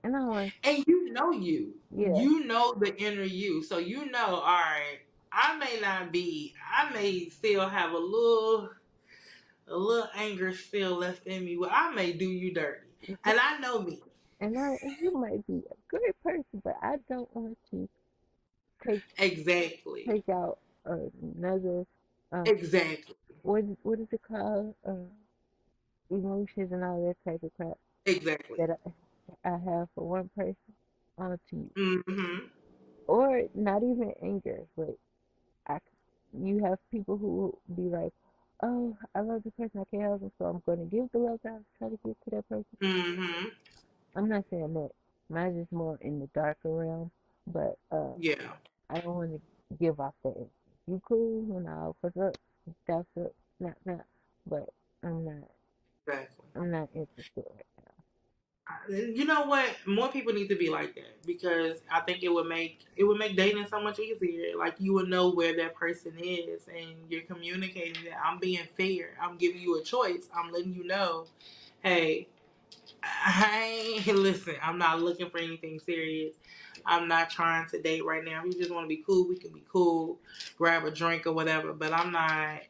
and I want, And you know you. yeah, You know the inner you. So all right, I may still have a little anger still left in me, but I may do you dirty. And I know me. and you might be a great person, but I don't want to take Exactly. out another uh Exactly. what is it called emotions and all that type of crap Exactly. that I have for one person onto you, Mm-hmm. or not even anger, but I you have people who be like, oh, I love this person, I can't help them, so I'm going to give the love that I was trying to give to that person. Mm-hmm. I'm not saying that. Mine's just more in the darker realm, but Yeah. I don't want to give off that energy. You cool? And I'll what's up? That's up. Not. But I'm not. Exactly. I'm not interested right You know what? More people need to be like that because I think it would make dating so much easier. Like you would know where that person is, and you're communicating that I'm being fair. I'm giving you a choice. I'm letting you know, hey, I ain't listen. I'm not looking for anything serious. I'm not trying to date right now. If you just want to be cool, we can be cool. Grab a drink or whatever. But I'm not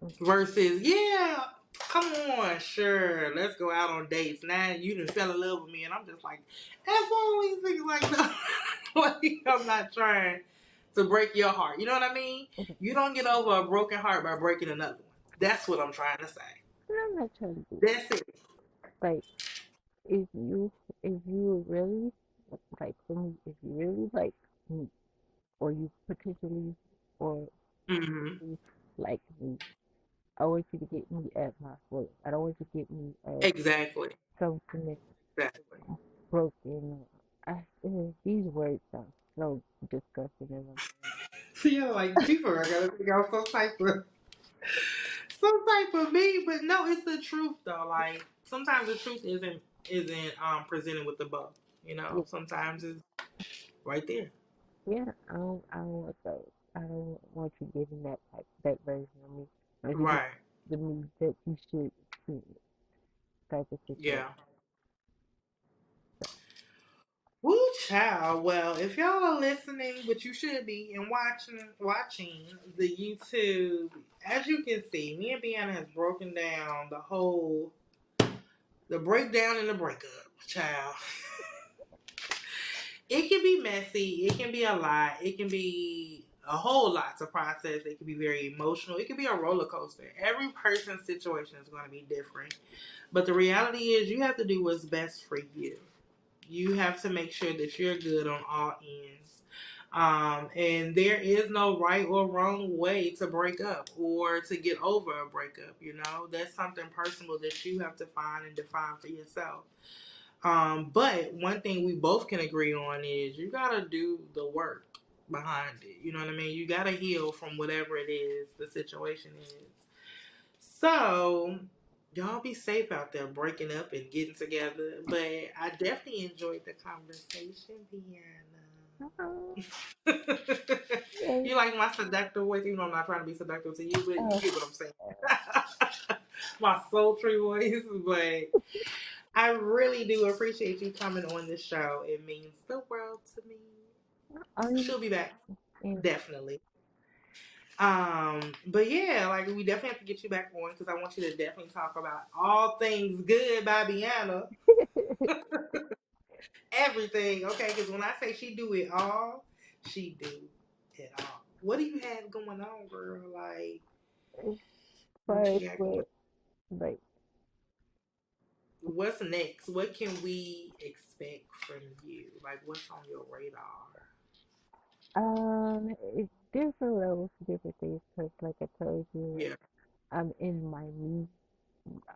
now. versus, yeah, come on, sure, let's go out on dates. Now you done fell in love with me, and I'm just like, that's always things like no, like I'm not trying to break your heart. You know what I mean? Okay. You don't get over a broken heart by breaking another one. That's what I'm trying to say. And I'm not trying to do That's it. like if you really like for me, if you really like me, or you potentially or Hmm. you like me. I want you to get me at my fullest. I don't want you to get me as Exactly. something that's Exactly. broken. These words sound so disgusting as I'm saying. Yeah, like people are gonna think I'm some type of me, but no, it's the truth though. Like sometimes the truth isn't presented with the bow. You know, Yeah, sometimes it's right there. yeah. I don't want those. I don't want you getting that version of me. I want you to get Right. the me that you should see type of situation. Yeah. So, Woo, child. Well, if y'all are listening, which you should be, and watching the YouTube, as you can see, me and Bianna has broken down the breakdown and the breakup, child. It can be messy. It can be a lot. It can be a whole lot to process. It can be very emotional. It can be a roller coaster. Every person's situation is going to be different. But the reality is, you have to do what's best for you. You have to make sure that you're good on all ends. And there is no right or wrong way to break up or to get over a breakup. You know, that's something personal that you have to find and define for yourself. But one thing we both can agree on is you gotta do the work behind it. You know what I mean? You gotta heal from whatever it is the situation is. So y'all be safe out there breaking up and getting together. But I definitely enjoyed the conversation, oh, Piano. yeah. You like my seductive voice, even though I'm not trying to be seductive to you, but you Oh, get what I'm saying. My sultry voice, but I really do appreciate you coming on the show. It means the world to me. I'm She'll be back, in. definitely. But yeah, like we definitely have to get you back on because I want you to definitely talk about all things good by Bianna. Everything, okay? Because when I say she do it all, she do it all. What do you have going on, girl? Like, As what far you as got going? what, like, What's next? What can we expect from you? Like, what's on your radar? it's different levels, different things. Cause like I told you, Yeah. I'm in my me.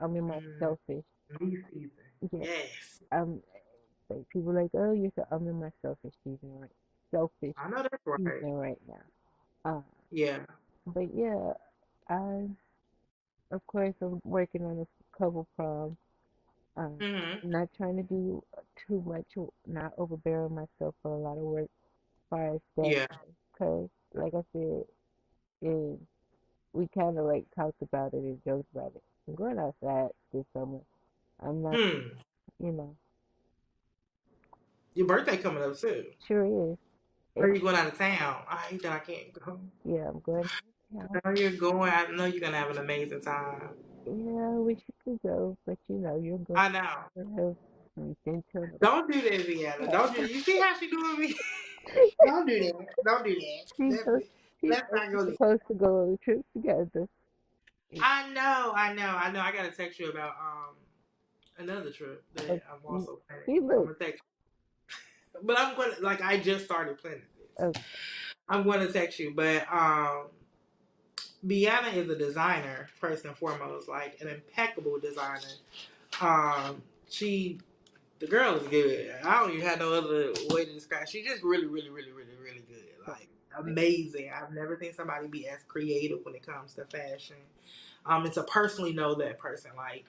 I'm in my Mm, selfish. me season. Yeah, Yes. I'm like people like, oh, I'm in my selfish season selfish I know that's right. season right now. Uh, Yeah. but yeah, I of course I'm working on a couple problems. Um, Mm-hmm. not trying to do too much, not overbearing myself for a lot of work as far as that. Yeah. Cause like I said, is we kind of like talked about it and joked about it. I'm going outside this summer. I'm not, Hmm. you know, Your birthday coming up soon. sure is. Are It, you going out of town? I hate that I can't go. yeah, I'm going. Yeah, I know you're going. I know you're gonna have an amazing time. yeah, I wish you could go, but you're going I know. to have been to Don't do that, Vienna. Don't do that. You see how she doing me? Don't do that. Don't do that. she knows, she Let's knows not we're go there. supposed to go on a trip together. I know. I know. I know. I gotta text you about another trip Okay, that I'm also planning. see, I'm look, gonna text you. But I'm gonna like I just started planning this. okay, I'm gonna text you, but Bianna is a designer first and foremost, like an impeccable designer. She the girl is good. I don't even have no other way to describe. She's just really, really, really, really, really good. Like amazing. I've never seen somebody be as creative when it comes to fashion. And to personally know that person, like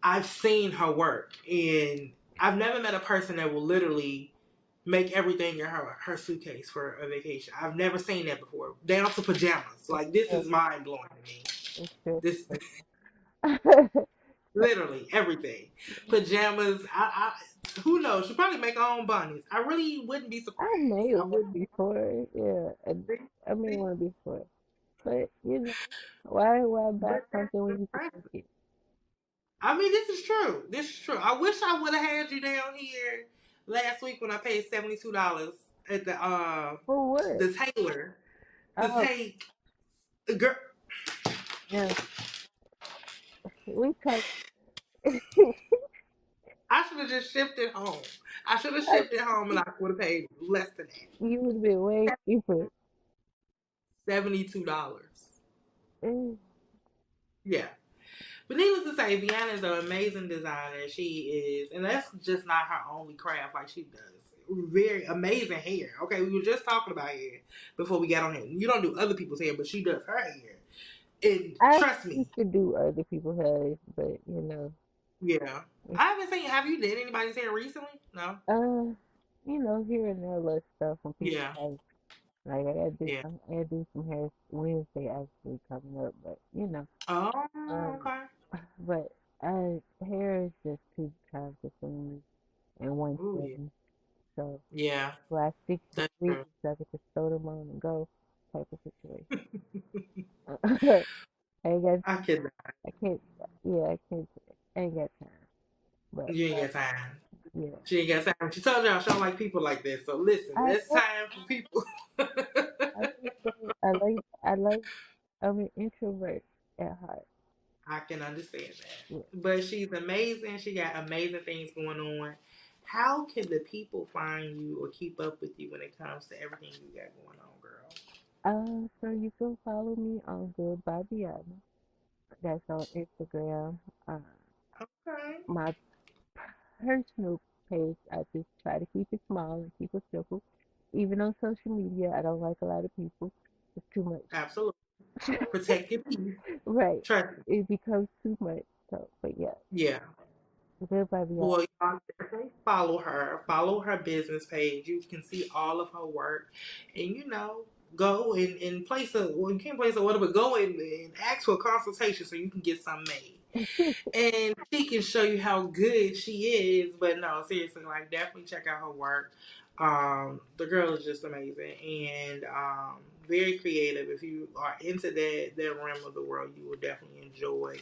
I've seen her work, and I've never met a person that will literally make everything in her suitcase for a vacation. I've never seen that before, down to pajamas. Like this yeah, is mind blowing to me. it's true. This I literally everything, pajamas. Who knows? She probably make her own bunnies. I really wouldn't be surprised. may I have wouldn't been before, yeah, I may see, want to be before, but why buy but that's something when you can impressive. take it? I mean, this is true. This is true. I wish I would have had you down here last week when I paid $72 at For what? the tailor to Oh, take the girl. yeah, we talk. I should have just shipped it home. I should have I, shipped it home and I would have paid less than you would have been way that. cheaper. $72. Mm. Yeah. But needless to say, Vienna is an amazing designer. She is, and that's just not her only craft. Like she does very amazing hair. Okay, we were just talking about hair before we got on here. You don't do other people's hair, but she does her hair. And I trust used me, to do other people's hair, but yeah. I haven't seen. Have you did anybody's hair recently? No. uh, here and there, little stuff when people Yeah. have like Yeah. I gotta do some hair Wednesday actually coming up, but Oh, um, okay. but hair is just too time consuming in one Oh yeah. setting. So, Yeah, well, I stick to that's three true. so I can just throw them on and go type of situation. I ain't got, I cannot. I can't, yeah, I can't, I ain't got time. But, You ain't got time. yeah, She ain't got time. She told y'all she don't like people like this. So listen, I, it's time for people. I just don't, I'm an introvert at heart. I can understand that. Yeah. But she's amazing. She got amazing things going on. How can the people find you or keep up with you when it comes to everything you got going on, girl? So you can follow me on Good Babiana. That's on Instagram. Uh, Okay. my personal page, I just try to keep it small and keep it simple. Even on social media, I don't like a lot of people. It's too Absolutely. much. Protect your peace. Right. Trust me. It becomes too much. So, but yeah, Yeah. Good Babiana. Well, y'all definitely follow her. Follow her business page. You can see all of her work. And, go and place a, well, you can't place a order, but go and ask for a consultation so you can get some made. And she can show you how good she is. But no, seriously, like definitely check out her work. The girl is just amazing and very creative. If you are into that realm of the world, you will definitely enjoy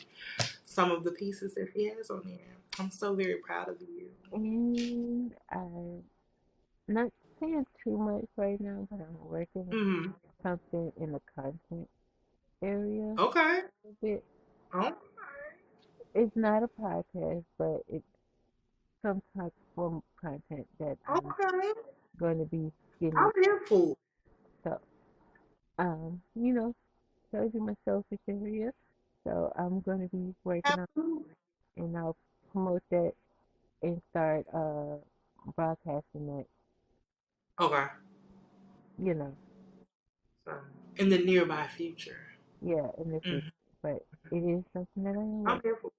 some of the pieces that she has on there. I'm so very proud of you. And I'm not saying too much right now, but I'm working on Mm-hmm. something in the content area Okay. a bit. Okay. It's not a podcast, but it's some type of form of content that I'm Okay. going to be getting. I'm here for it. So, told you my selfish area. So I'm going to be working on Absolutely. it, and I'll promote that and start broadcasting that, Okay. you know, So, in the nearby future. yeah, in the future. Mm-hmm. But it is something that I am I'm working. here for it.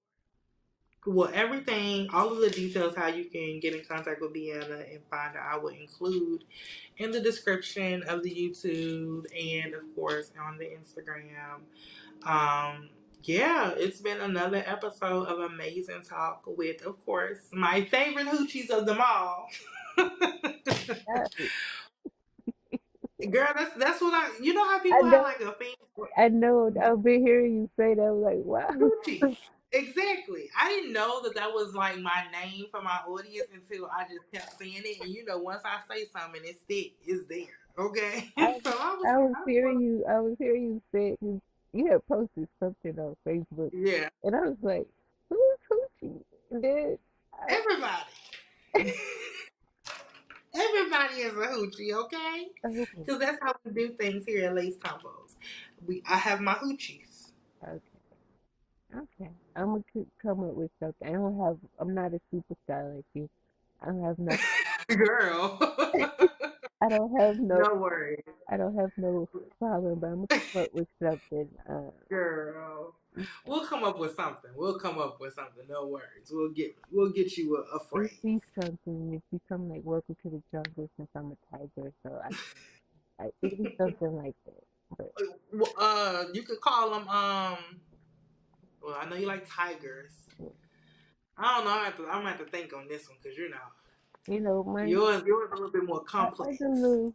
Well, everything, all of the details, how you can get in contact with Deanna and find her, I will include in the description of the YouTube and, of course, on the Instagram. Um, yeah, it's been another episode of Amazing Talk with, of course, my favorite hoochies of them all. Yeah, Girl, that's what you know how I people have know, like a thing for I know. I've been hearing you say that. I'm like, wow. hoochies. Exactly. I didn't know that was like my name for my audience until I just kept saying it. And once I say something, it's thick, it's there. Okay. I, So I was I like, was hearing you. I was hearing you say you had posted something on Facebook, yeah, and I was like, who's Hoochie? And then I, everybody. Everybody is a hoochie, okay? okay, Because that's how we do things here at Lace Combos. I have my hoochies. okay, okay. I'm gonna come up with something. I'm not a superstar like you. I don't have no. Girl. I don't have no. No worries. I don't have no problem, but I'm gonna come up with something. Girl. You know, We'll come up with something. We'll come up with something. No worries. We'll get you a it phrase. be something. It be something like "Welcome to the Jungle" since I'm a tiger, so it'd be something like that. But Well, you could call them. Well, I know you like tigers. yeah. I don't know. I'm gonna have to think on this one because My yours a little bit more mine's complex. a little,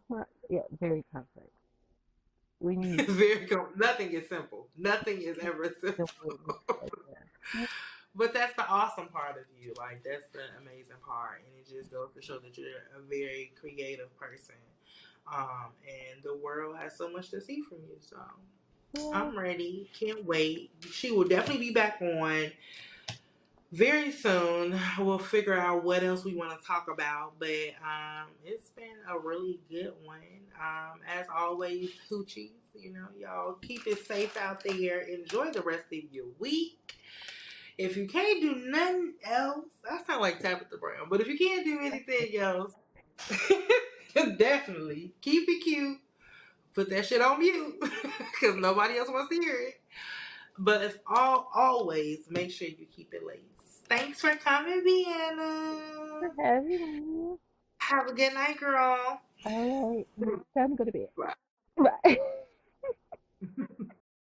yeah, very complex. When you Nothing is simple. Nothing is ever the simple. word is like that. But that's the awesome part of you. Like that's the amazing part, and it just goes to show that you're a very creative person. And the world has so much to see from you. So Yeah, I'm ready. Can't wait. She will definitely be back on. very soon we'll figure out what else we want to talk about. But it's been a really good one. As always, Hoochies, y'all keep it safe out there. Enjoy the rest of your week. If you can't do nothing else, I sound like Tabitha Brown, but if you can't do anything else, definitely keep it cute. Put that shit on mute because nobody else wants to hear it. But as always, make sure you keep it laced. Thanks for coming, For Vienna. having me. Have a good night, girl. All right. Time to go to bed. Bye. Bye.